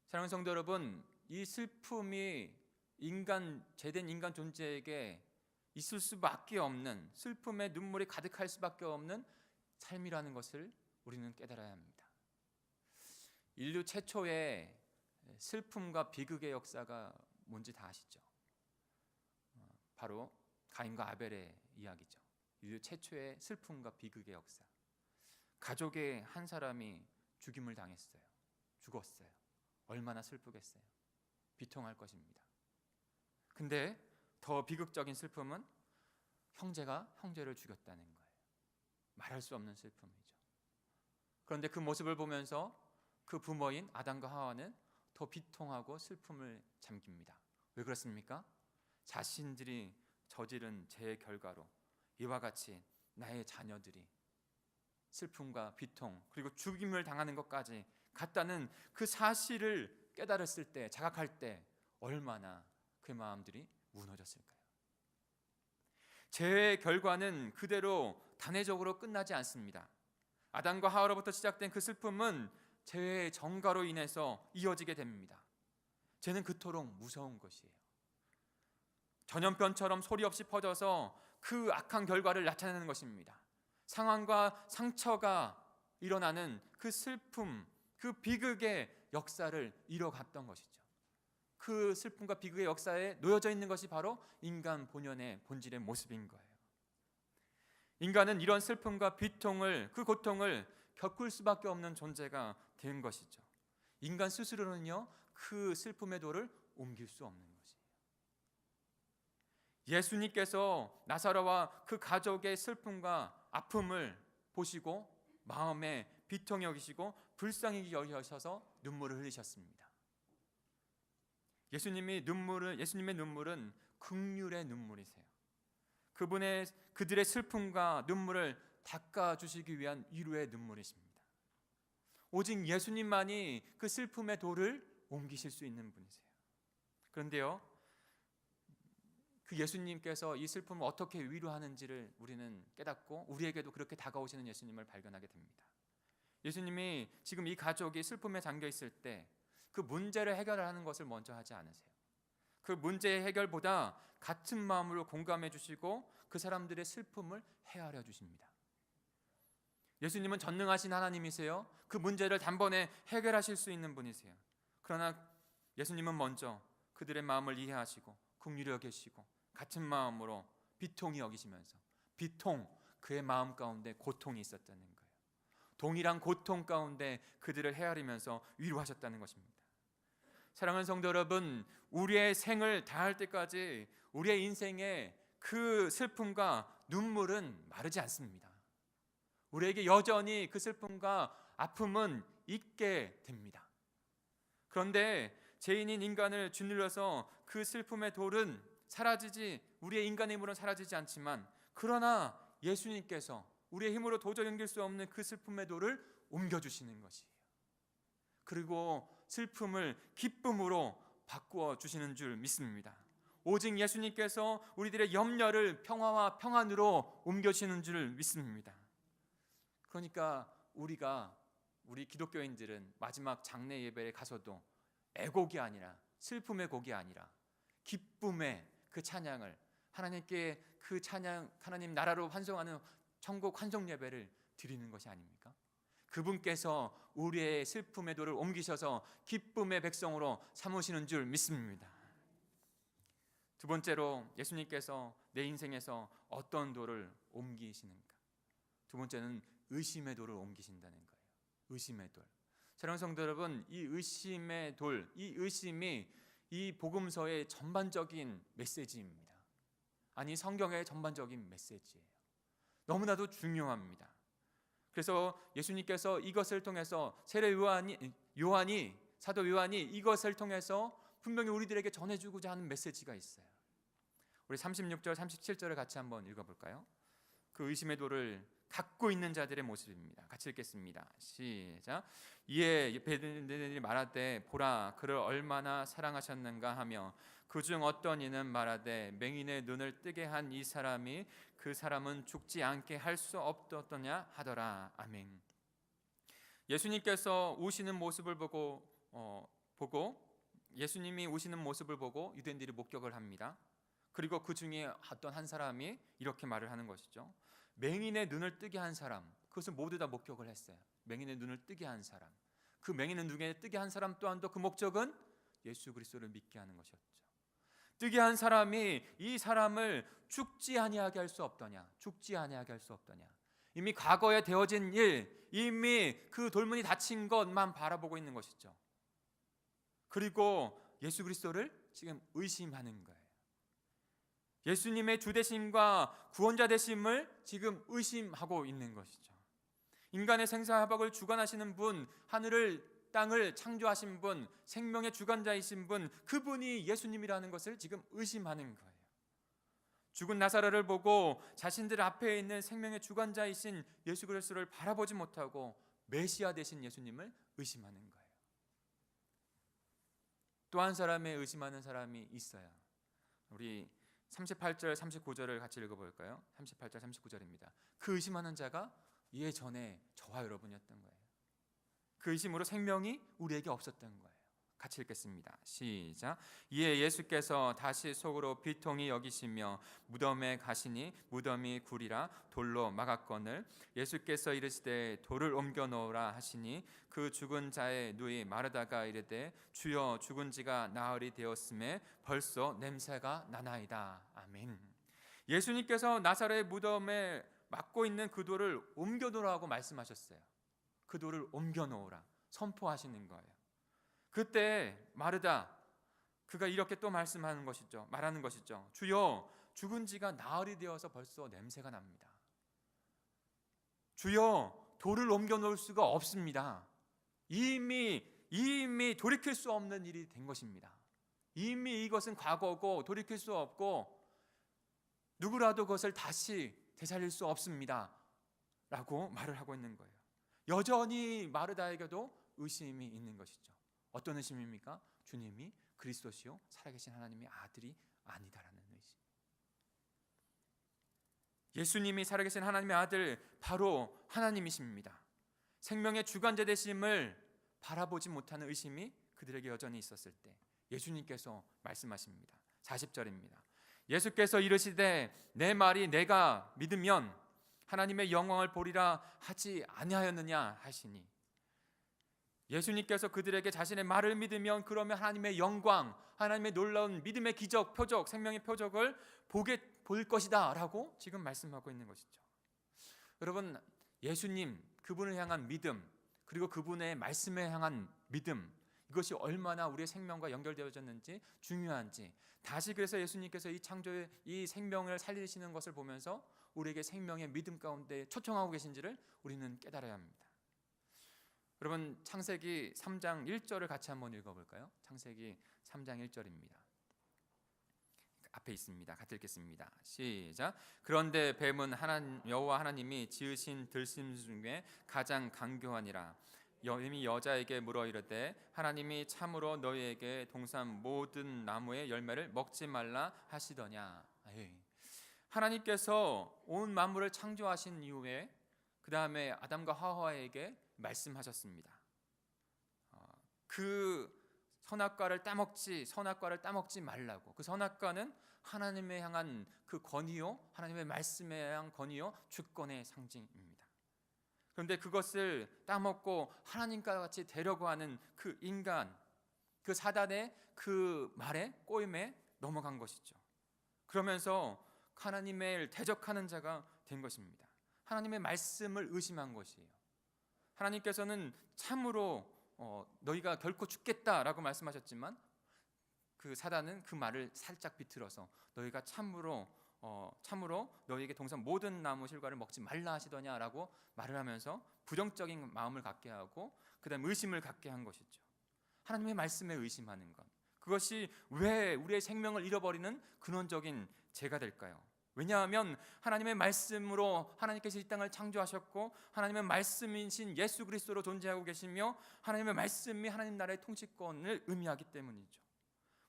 Speaker 4: 사랑하는 성도 여러분, 이 슬픔이 죄된 인간 존재에게 있을 수밖에 없는, 슬픔의 눈물이 가득할 수밖에 없는 삶이라는 것을 우리는 깨달아야 합니다. 인류 최초의 슬픔과 비극의 역사가 뭔지 다 아시죠? 바로 가인과 아벨의 이야기죠. 인류 최초의 슬픔과 비극의 역사. 가족의 한 사람이 죽임을 당했어요. 죽었어요. 얼마나 슬프겠어요. 비통할 것입니다. 근데 더 비극적인 슬픔은 형제가 형제를 죽였다는 거예요. 말할 수 없는 슬픔이죠. 그런데 그 모습을 보면서 그 부모인 아담과 하와는 더 비통하고 슬픔을 잠깁니다. 왜 그렇습니까? 자신들이 저지른 죄의 결과로 이와 같이 나의 자녀들이 슬픔과 비통 그리고 죽임을 당하는 것까지 같다는 그 사실을 깨달았을 때, 자각할 때 얼마나 그 마음들이 무너졌을까요? 죄의 결과는 그대로 단회적으로 끝나지 않습니다. 아담과 하와로부터 시작된 그 슬픔은 죄의 정가로 인해서 이어지게 됩니다. 죄는 그토록 무서운 것이에요. 전염병처럼 소리 없이 퍼져서 그 악한 결과를 나타내는 것입니다. 상황과 상처가 일어나는 그 슬픔, 그 비극의 역사를 이뤄갔던 것이죠. 그 슬픔과 비극의 역사에 놓여져 있는 것이 바로 인간 본연의 본질의 모습인 거예요. 인간은 이런 슬픔과 비통을, 그 고통을 겪을 수밖에 없는 존재가 된 것이죠. 인간 스스로는요, 그 슬픔의 돌을 옮길 수 없는 것이에요. 예수님께서 나사로와 그 가족의 슬픔과 아픔을 보시고 마음에 비통히 여기시고 불쌍히 여기셔서 눈물을 흘리셨습니다. 예수님의 눈물은 긍휼의 눈물이세요. 그들의 슬픔과 눈물을 닦아주시기 위한 위로의 눈물이십니다. 오직 예수님만이 그 슬픔의 돌을 옮기실 수 있는 분이세요. 그런데요, 그 예수님께서 이 슬픔을 어떻게 위로하는지를 우리는 깨닫고 우리에게도 그렇게 다가오시는 예수님을 발견하게 됩니다. 예수님이 지금 이 가족이 슬픔에 잠겨 있을 때 그 문제를 해결하는 것을 먼저 하지 않으세요. 그 문제의 해결보다 같은 마음으로 공감해 주시고 그 사람들의 슬픔을 헤아려 주십니다. 예수님은 전능하신 하나님이세요. 그 문제를 단번에 해결하실 수 있는 분이세요. 그러나 예수님은 먼저 그들의 마음을 이해하시고 긍휼히 여기시고 같은 마음으로 비통히 여기시면서 그의 마음 가운데 고통이 있었다는 거예요. 동일한 고통 가운데 그들을 헤아리면서 위로하셨다는 것입니다. 사랑하는 성도 여러분, 우리의 생을 다할 때까지 우리의 인생에 그 슬픔과 눈물은 마르지 않습니다. 우리에게 여전히 그 슬픔과 아픔은 있게 됩니다. 그런데 죄인인 인간을 짓눌러서 그 슬픔의 돌은 우리의 인간의 힘으로는 사라지지 않지만, 그러나 예수님께서 우리의 힘으로 도저히 옮길 수 없는 그 슬픔의 돌을 옮겨주시는 것이에요. 그리고 슬픔을 기쁨으로 바꾸어 주시는 줄 믿습니다. 오직 예수님께서 우리들의 염려를 평화와 평안으로 옮겨주시는 줄 믿습니다. 그러니까 우리 기독교인들은 마지막 장례 예배에 가서도 애곡이 아니라, 슬픔의 곡이 아니라 기쁨의 그 찬양을, 하나님께 그 찬양, 하나님 나라로 환송하는 천국 환송 예배를 드리는 것이 아닙니까? 그분께서 우리의 슬픔의 돌을 옮기셔서 기쁨의 백성으로 삼으시는 줄 믿습니다. 두 번째로, 예수님께서 내 인생에서 어떤 돌을 옮기시는가? 두 번째는 의심의 돌을 옮기신다는 거예요. 의심의 돌. 사랑하는 성도 여러분, 이 의심의 돌, 이 의심이 이 복음서의 전반적인 메시지입니다. 아니, 성경의 전반적인 메시지예요. 너무나도 중요합니다. 그래서 예수님께서 이것을 통해서 사도 요한이 이것을 통해서 분명히 우리들에게 전해주고자 하는 메시지가 있어요. 우리 36절, 37절을 같이 한번 읽어볼까요? 그 의심의 돌을 갖고 있는 자들의 모습입니다. 같이 읽겠습니다. 시작. 이에 베드로들이 말하되 보라 그를 얼마나 사랑하셨는가 하며 그중 어떤 이는 말하되 맹인의 눈을 뜨게 한 이 사람이 그 사람은 죽지 않게 할 수 없었더냐 하더라. 아멘. 예수님께서 오시는 모습을 보고 예수님이 오시는 모습을 보고 유대인들이 목격을 합니다. 그리고 그 중에 어떤 한 사람이 이렇게 말을 하는 것이죠. 맹인의 눈을 뜨게 한 사람, 그것을 모두 다 목격을 했어요. 맹인의 눈을 뜨게 한 사람, 그 맹인의 눈을 뜨게 한 사람 또한도 그 목적은 예수 그리스도를 믿게 하는 것이었죠. 뜨게 한 사람이 이 사람을 죽지 아니하게 할 수 없더냐, 죽지 아니하게 할 수 없더냐. 이미 과거에 되어진 일, 이미 그 돌문이 닫힌 것만 바라보고 있는 것이죠. 그리고 예수 그리스도를 지금 의심하는 거예요. 예수님의 주 되심과 구원자 되심을 지금 의심하고 있는 것이죠. 인간의 생사화복을 주관하시는 분, 하늘을 땅을 창조하신 분, 생명의 주관자이신 분, 그분이 예수님이라는 것을 지금 의심하는 거예요. 죽은 나사로를 보고 자신들 앞에 있는 생명의 주관자이신 예수 그리스도를 바라보지 못하고 메시아 되신 예수님을 의심하는 거예요. 또 한 사람의 의심하는 사람이 있어요. 우리 38절, 39절을 같이 읽어볼까요? 38절, 39절입니다. 그 의심하는 자가 예전에 저와 여러분이었던 거예요. 그 의심으로 생명이 우리에게 없었던 거예요. 같이 읽겠습니다. 시작. 이에 예수께서 다시 속으로 비통히 여기시며 무덤에 가시니 무덤이 굴이라 돌로 막았거늘 예수께서 이르시되 돌을 옮겨 놓으라 하시니 그 죽은 자의 누이 마르다가 이르되 주여 죽은 지가 나흘이 되었음에 벌써 냄새가 나나이다. 아멘. 예수님께서 나사렛의 무덤에 막고 있는 그 돌을 옮겨 놓으라고 말씀하셨어요. 그 돌을 옮겨 놓으라 선포하시는 거예요. 그때 마르다, 그가 이렇게 또 말하는 것이죠. 주여 죽은 지가 나흘이 되어서 벌써 냄새가 납니다. 주여 돌을 옮겨 놓을 수가 없습니다. 이미 돌이킬 수 없는 일이 된 것입니다. 이미 이것은 과거고 돌이킬 수 없고 누구라도 그것을 다시 되살릴 수 없습니다 라고 말을 하고 있는 거예요. 여전히 마르다에게도 의심이 있는 것이죠. 어떤 의심입니까? 주님이 그리스도시요 살아계신 하나님의 아들이 아니다라는 의심. 예수님이 살아계신 하나님의 아들, 바로 하나님이십니다. 생명의 주관자 되심을 바라보지 못하는 의심이 그들에게 여전히 있었을 때 예수님께서 말씀하십니다. 40절입니다. 예수께서 이르시되 내 말이 내가 믿으면 하나님의 영광을 보리라 하지 아니하였느냐 하시니, 예수님께서 그들에게 자신의 말을 믿으면 그러면 하나님의 영광, 하나님의 놀라운 믿음의 기적, 표적, 생명의 표적을 볼 것이다 라고 지금 말씀하고 있는 것이죠. 여러분, 예수님 그분을 향한 믿음, 그리고 그분의 말씀에 향한 믿음, 이것이 얼마나 우리의 생명과 연결되어졌는지 중요한지, 다시 그래서 예수님께서 이 창조의 이 생명을 살리시는 것을 보면서 우리에게 생명의 믿음 가운데 초청하고 계신지를 우리는 깨달아야 합니다. 여러분, 창세기 3장 1절을 같이 한번 읽어볼까요? 창세기 3장 1절입니다. 앞에 있습니다. 같이 읽겠습니다. 시작. 그런데 뱀은 여호와 하나님이 지으신 들짐승 중에 가장 강교하니라. 뱀이 여자에게 물어 이르되 하나님이 참으로 너희에게 동산 모든 나무의 열매를 먹지 말라 하시더냐. 하나님께서 온 만물을 창조하신 이후에 그 다음에 아담과 하와에게 말씀하셨습니다. 그 선악과를 따먹지 말라고. 그 선악과는 하나님에 향한 그 권위요, 하나님의 말씀에 향한 권위요, 주권의 상징입니다. 그런데 그것을 따먹고 하나님과 같이 되려고 하는 그 인간, 그 사단의 그 말에, 꼬임에 넘어간 것이죠. 그러면서 하나님을 대적하는 자가 된 것입니다. 하나님의 말씀을 의심한 것이에요. 하나님께서는 참으로 너희가 결코 죽겠다라고 말씀하셨지만 그 사단은 그 말을 살짝 비틀어서 너희가 참으로 너희에게 동산 모든 나무 실과를 먹지 말라 하시더냐라고 말을 하면서 부정적인 마음을 갖게 하고 그다음 의심을 갖게 한 것이죠. 하나님의 말씀에 의심하는 것, 그것이 왜 우리의 생명을 잃어버리는 근원적인 죄가 될까요? 왜냐하면 하나님의 말씀으로 하나님께서 이 땅을 창조하셨고 하나님의 말씀이신 예수 그리스도로 존재하고 계시며 하나님의 말씀이 하나님 나라의 통치권을 의미하기 때문이죠.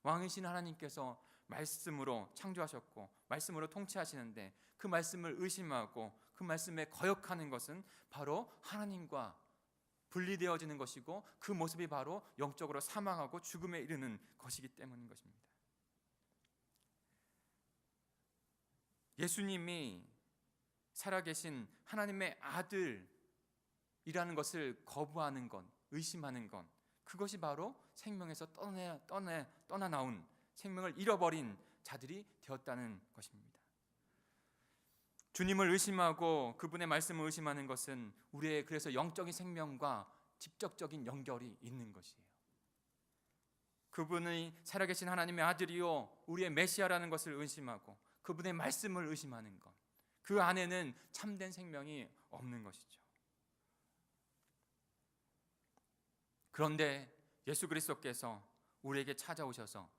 Speaker 4: 왕이신 하나님께서 말씀으로 창조하셨고 말씀으로 통치하시는데 그 말씀을 의심하고 그 말씀에 거역하는 것은 바로 하나님과 분리되어지는 것이고 그 모습이 바로 영적으로 사망하고 죽음에 이르는 것이기 때문인 것입니다. 예수님이 살아계신 하나님의 아들이라는 것을 거부하는 것, 의심하는 것, 그것이 바로 생명에서 떠나 나온, 생명을 잃어버린 자들이 되었다는 것입니다. 주님을 의심하고 그분의 말씀을 의심하는 것은 우리의 그래서 영적인 생명과 직접적인 연결이 있는 것이에요. 그분이 살아계신 하나님의 아들이요 우리의 메시아라는 것을 의심하고 그분의 말씀을 의심하는 것, 그 안에는 참된 생명이 없는 것이죠. 그런데 예수 그리스도께서 우리에게 찾아오셔서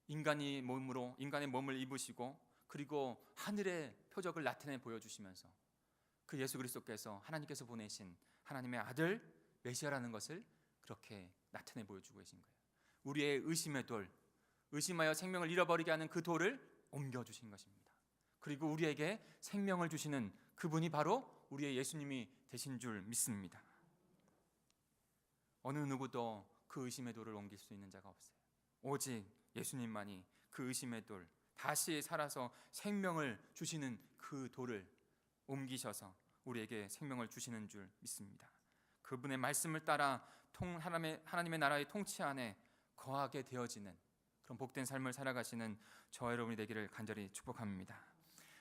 Speaker 4: 인간의 몸을 입으시고 그리고 하늘의 표적을 나타내 보여주시면서 그 예수 그리스도께서 하나님께서 보내신 하나님의 아들 메시아라는 것을 그렇게 나타내 보여주고 계신 거예요. 우리의 의심의 돌, 의심하여 생명을 잃어버리게 하는 그 돌을 옮겨주신 것입니다. 그리고 우리에게 생명을 주시는 그분이 바로 우리의 예수님이 되신 줄 믿습니다. 어느 누구도 그 의심의 돌을 옮길 수 있는 자가 없어요. 오직 예수님만이 그 의심의 돌, 다시 살아서 생명을 주시는 그 돌을 옮기셔서 우리에게 생명을 주시는 줄 믿습니다. 그분의 말씀을 따라 하나님의 나라의 통치 안에 거하게 되어지는 그런 복된 삶을 살아가시는 저와 여러분이 되기를 간절히 축복합니다.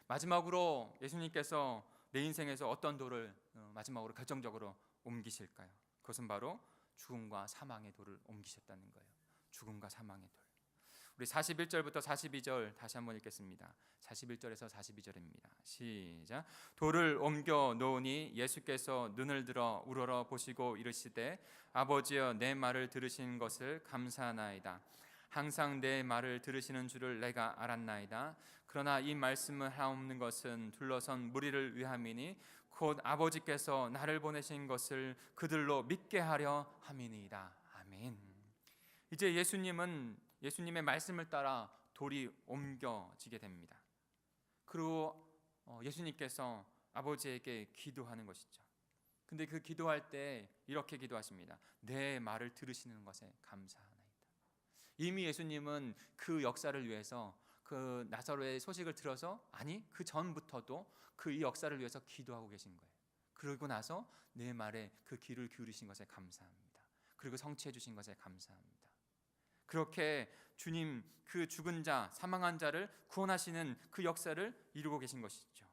Speaker 4: 마지막으로 예수님께서 내 인생에서 어떤 돌을 마지막으로 결정적으로 옮기실까요? 그것은 바로 죽음과 사망의 돌을 옮기셨다는 거예요. 죽음과 사망의 돌. 우리 41절부터 42절 다시 한번 읽겠습니다. 41절에서 42절입니다. 시작. 돌을 옮겨 놓으니 예수께서 눈을 들어 우러러 보시고 이르시되 아버지여 내 말을 들으신 것을 감사하나이다. 항상 내 말을 들으시는 줄을 내가 알았나이다. 그러나 이 말씀을 하옵는 것은 둘러선 무리를 위함이니 곧 아버지께서 나를 보내신 것을 그들로 믿게 하려 함이니이다. 아멘. 이제 예수님의 말씀을 따라 돌이 옮겨지게 됩니다. 그리고 예수님께서 아버지에게 기도하는 것이죠. 근데 그 기도할 때 이렇게 기도하십니다. 내 말을 들으시는 것에 감사하나이다. 이미 예수님은 그 역사를 위해서 그 나사로의 소식을 들어서 그 전부터도 그 이 역사를 위해서 기도하고 계신 거예요. 그러고 나서 내 말에 그 귀를 기울이신 것에 감사합니다. 그리고 성취해 주신 것에 감사합니다. 그렇게 주님 그 죽은 자, 사망한 자를 구원하시는 그 역사를 이루고 계신 것이죠.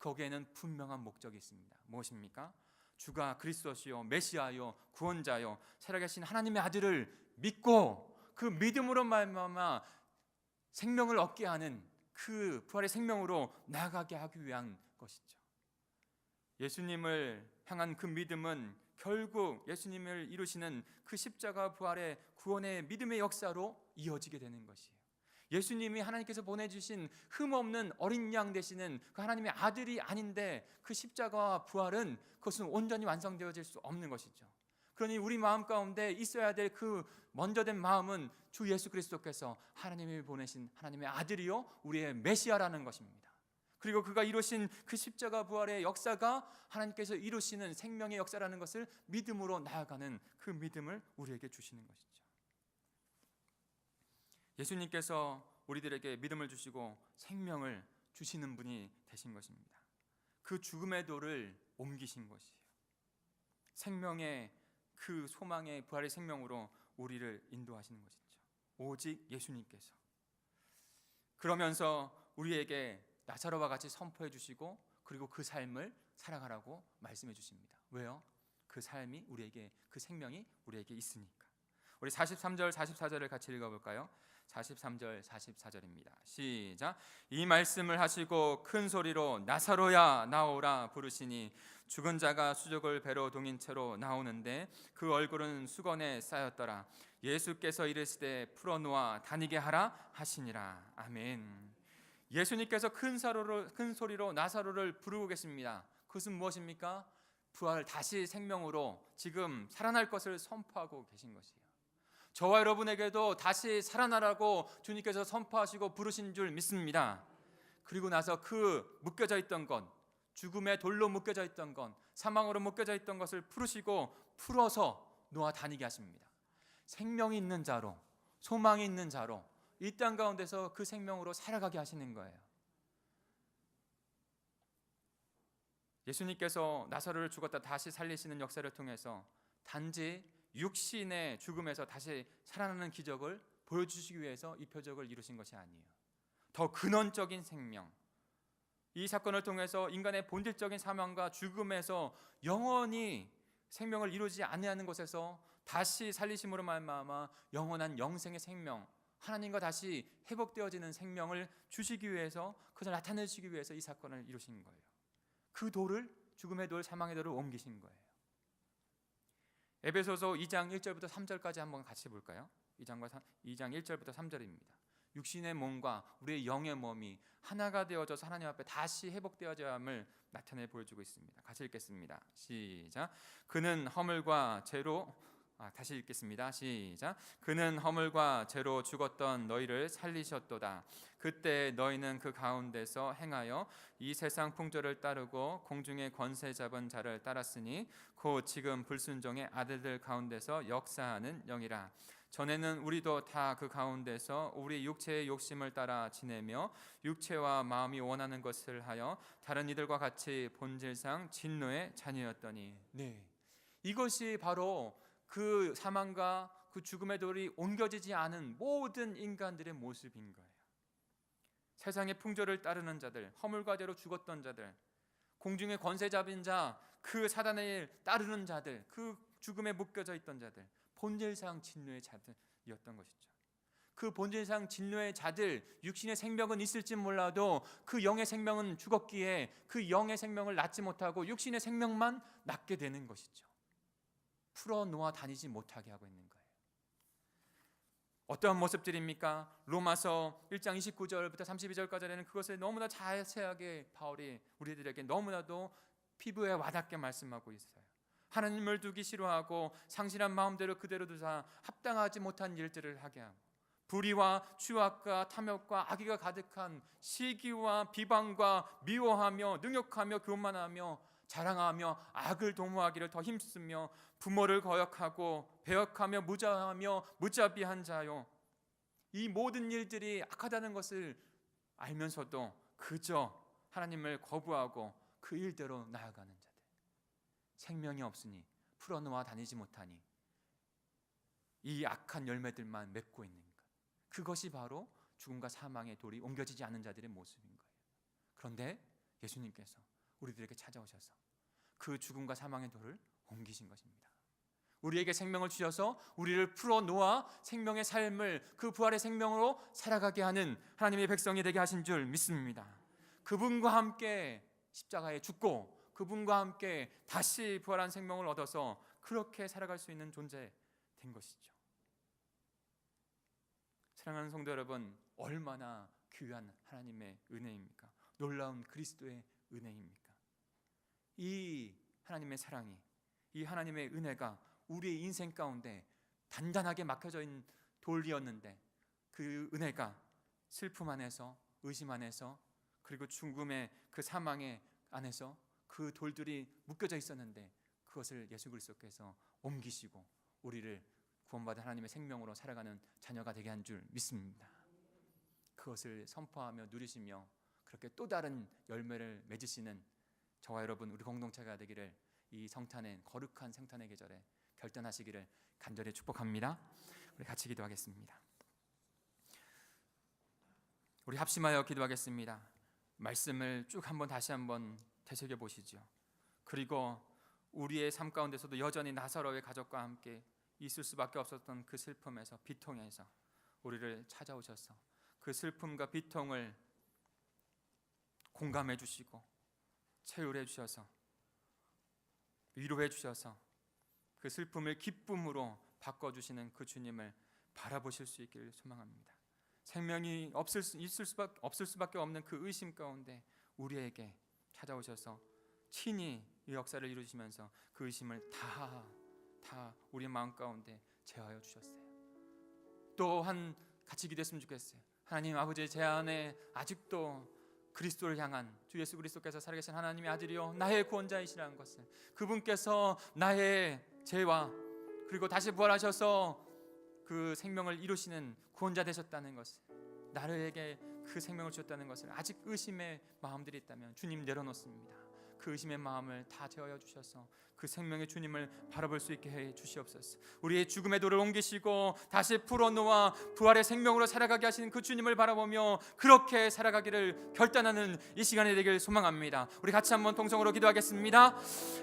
Speaker 4: 거기에는 분명한 목적이 있습니다. 무엇입니까? 주가 그리스도시요 메시아요 구원자요 살아계신 하나님의 아들을 믿고 그 믿음으로 말미암아 생명을 얻게 하는 그 부활의 생명으로 나아가게 하기 위한 것이죠. 예수님을 향한 그 믿음은 결국 예수님을 이루시는 그 십자가 부활의 구원의 믿음의 역사로 이어지게 되는 것이에요. 예수님이 하나님께서 보내주신 흠없는 어린 양 되시는 그 하나님의 아들이 아닌데 그 십자가와 부활은 그것은 온전히 완성되어질 수 없는 것이죠. 그러니 우리 마음 가운데 있어야 될 그 먼저 된 마음은 주 예수 그리스도께서 하나님이 보내신 하나님의 아들이요 우리의 메시아라는 것입니다. 그리고 그가 이루신 그 십자가 부활의 역사가 하나님께서 이루시는 생명의 역사라는 것을 믿음으로 나아가는 그 믿음을 우리에게 주시는 것이죠. 예수님께서 우리들에게 믿음을 주시고 생명을 주시는 분이 되신 것입니다. 그 죽음의 돌을 옮기신 것이에요. 생명의 그 소망의 부활의 생명으로 우리를 인도하시는 것이죠. 오직 예수님께서. 그러면서 우리에게 나사로와 같이 선포해 주시고 그리고 그 삶을 살아가라고 말씀해 주십니다. 왜요? 그 삶이 우리에게, 그 생명이 우리에게 있으니까. 우리 43절 44절을 같이 읽어볼까요? 43절 44절입니다. 시작. 이 말씀을 하시고 큰 소리로 나사로야 나오라 부르시니 죽은 자가 수족을 배로 동인 채로 나오는데 그 얼굴은 수건에 쌓였더라. 예수께서 이르시되 풀어놓아 다니게 하라 하시니라. 아멘. 예수님께서 큰 소리로 나사로를 부르고 계십니다. 그것은 무엇입니까? 부활 다시 생명으로 지금 살아날 것을 선포하고 계신 것이에요. 저와 여러분에게도 다시 살아나라고 주님께서 선포하시고 부르신 줄 믿습니다. 그리고 나서 그 묶여져 있던 것, 죽음의 돌로 묶여져 있던 것, 사망으로 묶여져 있던 것을 풀으시고 풀어서 놓아 다니게 하십니다. 생명이 있는 자로, 소망이 있는 자로 이 땅 가운데서 그 생명으로 살아가게 하시는 거예요. 예수님께서 나사로를 죽었다 다시 살리시는 역사를 통해서 단지 육신의 죽음에서 다시 살아나는 기적을 보여주시기 위해서 이 표적을 이루신 것이 아니에요. 더 근원적인 생명, 이 사건을 통해서 인간의 본질적인 사망과 죽음에서 영원히 생명을 이루지 아니하는 곳에서 다시 살리심으로 말미암아 영원한 영생의 생명, 하나님과 다시 회복되어지는 생명을 주시기 위해서, 그것을 나타내시기 위해서 이 사건을 이루신 거예요. 그 돌을, 죽음의 돌, 사망의 돌을 옮기신 거예요. 에베소서 2장 1절부터 3절까지 한번 같이 볼까요? 2장 1절부터 3절입니다. 육신의 몸과 우리의 영의 몸이 하나가 되어져서 하나님 앞에 다시 회복되어져야 함을 나타내 보여주고 있습니다. 같이 읽겠습니다. 시작. 그는 허물과 죄로 다시 읽겠습니다. 시작. 그는 허물과 죄로 죽었던 너희를 살리셨도다. 그때 너희는 그 가운데서 행하여 이 세상 풍조를 따르고 공중의 권세 잡은 자를 따랐으니 곧 지금 불순종의 아들들 가운데서 역사하는 영이라. 전에는 우리도 다 그 가운데서 우리 육체의 욕심을 따라 지내며 육체와 마음이 원하는 것을 하여 다른 이들과 같이 본질상 진노의 자녀였더니. 네, 이것이 바로 그 사망과 그 죽음의 돌이 옮겨지지 않은 모든 인간들의 모습인 거예요. 세상의 풍조를 따르는 자들, 허물과 죄로 죽었던 자들, 공중의 권세 잡은 자, 그 사단을 따르는 자들, 그 죽음에 묶여져 있던 자들, 본질상 진노의 자들이었던 것이죠. 그 본질상 진노의 자들, 육신의 생명은 있을지 몰라도 그 영의 생명은 죽었기에 그 영의 생명을 낳지 못하고 육신의 생명만 낳게 되는 것이죠. 풀어놓아 다니지 못하게 하고 있는 거예요. 어떠한 모습들입니까? 로마서 1장 29절부터 32절까지는 그것을 너무나 자세하게 바울이 우리들에게 너무나도 피부에 와닿게 말씀하고 있어요. 하나님을 두기 싫어하고 상실한 마음대로 그대로 두사 합당하지 못한 일들을 하게 하고, 불의와 추악과 탐욕과 악의가 가득한 시기와 비방과 미워하며 능욕하며 교만하며 자랑하며 악을 도모하기를 더 힘쓰며 부모를 거역하고 배역하며 무자하며 무자비한 자요. 이 모든 일들이 악하다는 것을 알면서도 그저 하나님을 거부하고 그 일대로 나아가는 자들, 생명이 없으니 풀어놓아 다니지 못하니 이 악한 열매들만 맺고 있는 것, 그것이 바로 죽음과 사망의 돌이 옮겨지지 않는 자들의 모습인 거예요. 그런데 예수님께서 우리들에게 찾아오셔서 그 죽음과 사망의 돌을 옮기신 것입니다. 우리에게 생명을 주셔서 우리를 풀어놓아 생명의 삶을 그 부활의 생명으로 살아가게 하는 하나님의 백성이 되게 하신 줄 믿습니다. 그분과 함께 십자가에 죽고 그분과 함께 다시 부활한 생명을 얻어서 그렇게 살아갈 수 있는 존재 된 것이죠. 사랑하는 성도 여러분, 얼마나 귀한 하나님의 은혜입니까? 놀라운 그리스도의 은혜입니까? 이 하나님의 사랑이, 이 하나님의 은혜가 우리의 인생 가운데 단단하게 막혀져 있는 돌이었는데, 그 은혜가 슬픔 안에서, 의심 안에서, 그리고 죽음의 그 사망의 안에서 그 돌들이 묶여져 있었는데 그것을 예수 그리스도께서 옮기시고 우리를 구원받은 하나님의 생명으로 살아가는 자녀가 되게 한 줄 믿습니다. 그것을 선포하며 누리시며 그렇게 또 다른 열매를 맺으시는 저와 여러분, 우리 공동체가 되기를 이 성탄의 거룩한 생탄의 계절에 결단하시기를 간절히 축복합니다. 우리 같이 기도하겠습니다. 우리 합심하여 기도하겠습니다. 말씀을 쭉 다시 한번 되새겨 보시죠. 그리고 우리의 삶 가운데서도 여전히 나사로의 가족과 함께 있을 수밖에 없었던 그 슬픔에서, 비통에서 우리를 찾아오셔서 그 슬픔과 비통을 공감해 주시고 체휼해 주셔서 위로해 주셔서 그 슬픔을 기쁨으로 바꿔주시는 그 주님을 바라보실 수 있기를 소망합니다. 생명이 없을 수밖에 없는 그 의심 가운데 우리에게 찾아오셔서 친히 이 역사를 이루시면서 그 의심을 다 우리 마음 가운데 제하여 주셨어요. 또한 같이 기도했으면 좋겠어요. 하나님 아버지, 제 안에 아직도 그리스도를 향한, 주 예수 그리스도께서 살아계신 하나님의 아들이요 나의 구원자이시라는 것을, 그분께서 나의 죄와 그리고 다시 부활하셔서 그 생명을 이루시는 구원자 되셨다는 것을, 나에게 그 생명을 주셨다는 것을 아직 의심의 마음들이 있다면 주님 내려놓습니다. 그 의심의 마음을 다 제어해 주셔서 그 생명의 주님을 바라볼 수 있게 해 주시옵소서. 우리의 죽음의 돌을 옮기시고 다시 풀어놓아 부활의 생명으로 살아가게 하시는 그 주님을 바라보며 그렇게 살아가기를 결단하는 이 시간이 되길 소망합니다. 우리 같이 한번 통성으로 기도하겠습니다.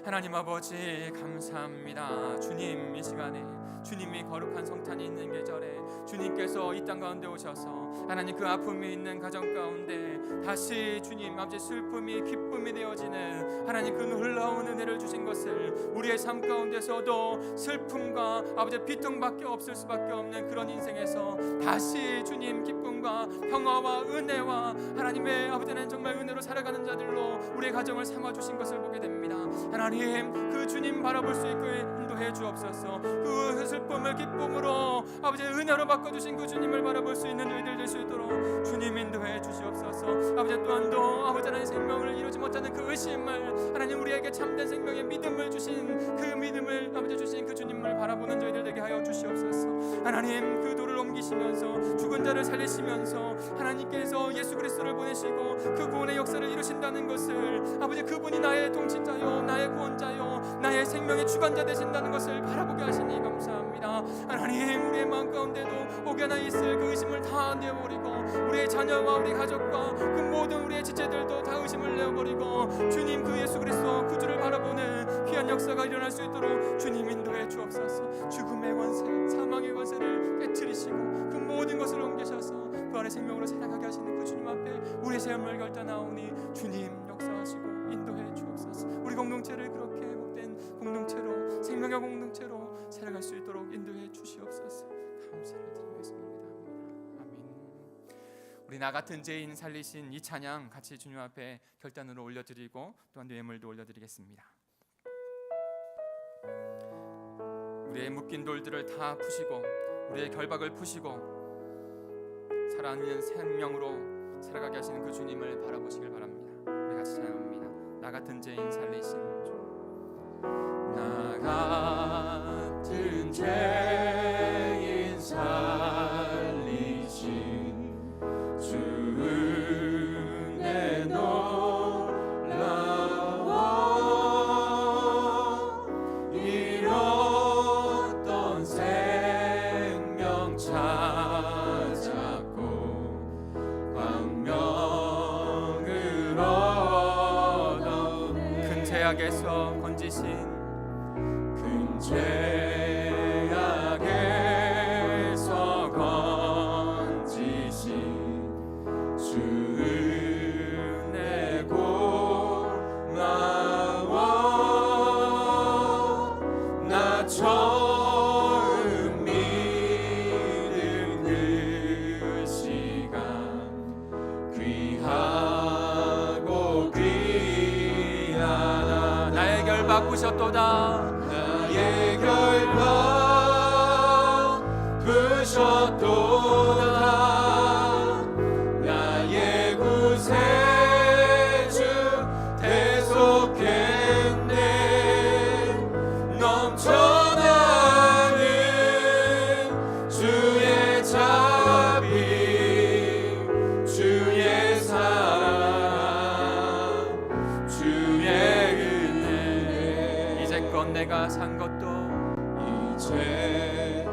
Speaker 4: 하나님 아버지, 감사합니다. 주님, 이 시간에 주님이 거룩한 성탄이 있는 계절에 주님께서 이 땅 가운데 오셔서 하나님 그 아픔이 있는 가정 가운데 다시 주님 아버지 슬픔이 기쁨이 되어지는 하나님 그 놀라운 은혜를 주신 것을 우리의 삶 가운데서도 슬픔과 아버지 비통밖에 없을 수밖에 없는 그런 인생에서 다시 주님 기쁨과 평화와 은혜와 하나님의 아버지는 정말 은혜로 살아가는 자들로 우리의 가정을 삼아주신 것을 보게 됩니다. 하나님, 그 주님 바라볼 수 있게 인도해 주옵소서. 그 슬픔을 기쁨으로 아버지 은혜로 바꿔주신 그 주님을 바라볼 수 있는 저희들 될 수 있도록 주님 인도해 주시옵소서. 아버지 또한도 아버지 하나님의 생명을 이루지 못하는 그 의심을 하나님 우리에게 참된 생명의 믿음을 주신 그 믿음을 아버지 주신 그 주님을 바라보는 저희들 되게 하여 주시옵소서. 하나님, 그 돌을 옮기시면서 죽은 자를 살리시면서 하나님께서 예수 그리스도를 보내시고 그 구원의 역사를 이루신다는 것을 아버지 그분이 나의 동침자요 나의 구원자요 나의 생명의 주관자 되신다는 것을 바라보게 하시니 감사합니다. 하나님, 우리의 마음 가운데도 혹여나 있을 그 의심을 다 내어버리고 우리의 자녀와 우리 가족과 그 모든 우리의 지체들도 다 의심을 내어버리고 주님 그 예수 그리스도 구주를 바라보는 귀한 역사가 일어날 수 있도록 주님 인도해 주옵소서. 죽음의 권세, 사망의 권세를 깨트리시고 그 모든 것을 옮기셔서 부활의 생명으로 살아가게 하시는 그 주님 앞에 우리의 삶을 결단하오니 주님 역사하시고 인도해 주옵소서. 우리 공동체를 그렇게 복된 공동체로, 생명의 공동체로 살아갈 수 있도록 인도해 주시옵소서. 감사를 드리겠습니다. 아멘. 우리 나 같은 죄인 살리신 이 찬양 같이 주님 앞에 결단으로 올려드리고 또한 뇌물도 올려드리겠습니다. 우리의 묶인 돌들을 다 푸시고 우리의 결박을 푸시고 살아있는 생명으로 살아가게 하시는 그 주님을 바라보시길 바랍니다. 우리 같이 찬양합니다. 나 같은 죄인 살리신 주. 나 같은 죄인 살리신 주 은혜 놀라워 잃었던 생명 찾았고 광명을 얻어 큰 죄악에서 건지신 큰 죄악에서 건지신 주 은혜 고마워 나 처음 믿은 그 시간 귀하고 귀하다 나의 결박 부셨도다 나의 결박 부셨도다 나의 구세주 대속했네 넘쳐나는 주의 자비 주의 사랑 주의 은혜 이제껏 내가 산 것도 이제껏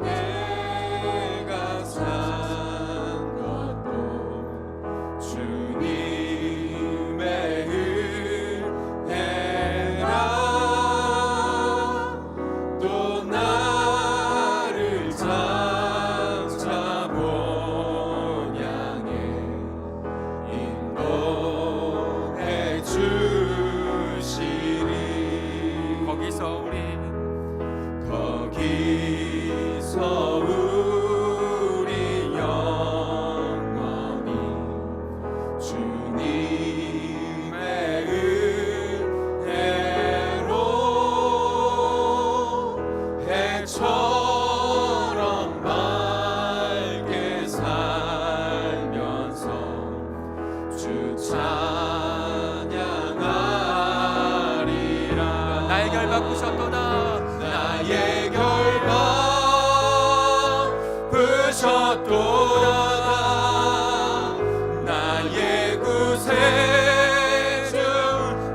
Speaker 4: 내가 산 것도 주님의 은혜라 또 나를 장차 본 양에 인도해 주시리 거기서 우리 영원히 주님의 은혜로 해처럼 밝게 살면서 주 찬양하리라 나의 결박 부셨도다 나의 결박 부셨도다 나의 구세주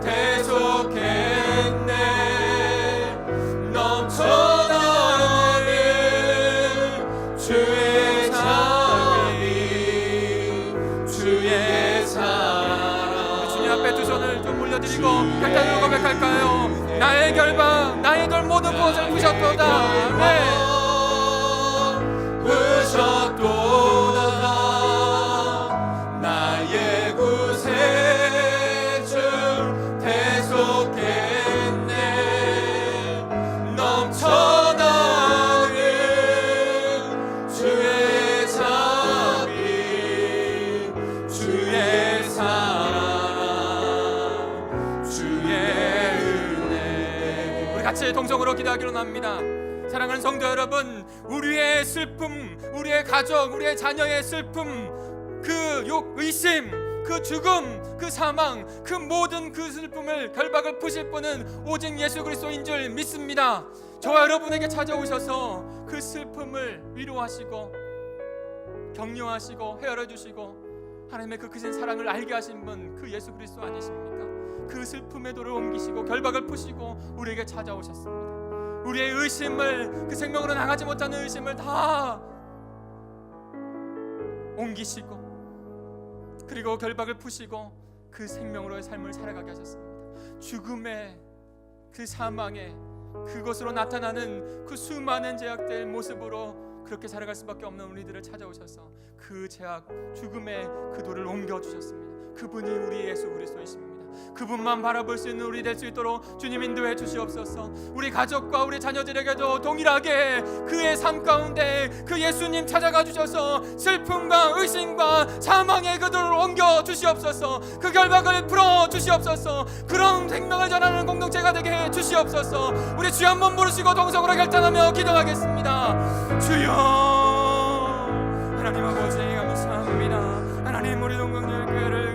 Speaker 4: 대속했네 넘쳐나는 주의 자비 주의 사랑 주님 앞에 두 손을 좀 올려드리고 결단으로 고백할까요? 나의 결박 나의 돌 모든 것을 부셨도다 네. 부셨도다 나의 구세주 대속했네 넘쳐나는 주의 자비 주의 사랑 주의 은혜 우리 같이 동성으로 기도하기로 합니다. 사랑하는 성도 여러분, 우리의 슬픔, 우리의 가족, 우리의 자녀의 슬픔, 그 의심, 그 죽음, 그 사망, 그 모든 그 슬픔을 결박을 푸실 분은 오직 예수 그리스도인 줄 믿습니다. 저와 여러분에게 찾아오셔서 그 슬픔을 위로하시고 격려하시고 헤아려 주시고 하나님의 그 크신 사랑을 알게 하신 분, 그 예수 그리스도 아니십니까? 그 슬픔의 돌을 옮기시고 결박을 푸시고 우리에게 찾아오셨습니다. 우리의 의심을, 그 생명으로 나가지 못하는 의심을 다 옮기시고 그리고 결박을 푸시고 그 생명으로의 삶을 살아가게 하셨습니다. 죽음의 그 사망의 그것으로 나타나는 그 수많은 제약될 모습으로 그렇게 살아갈 수밖에 없는 우리들을 찾아오셔서 그 제약, 죽음의 그 돌을 옮겨주셨습니다. 그분이 우리 예수 그리스도이십니다. 그분만 바라볼 수 있는 우리 될 수 있도록 주님 인도해 주시옵소서. 우리 가족과 우리 자녀들에게도 동일하게 그의 삶 가운데 그 예수님 찾아가 주셔서 슬픔과 의심과 사망의 그들을 옮겨 주시옵소서. 그 결박을 풀어 주시옵소서. 그런 생명을 전하는 공동체가 되게 해 주시옵소서. 우리 주여 한번 부르시고 동성으로 결단하며 기도하겠습니다. 주여 하나님 아버지 감사합니다. 하나님 우리 동성교회를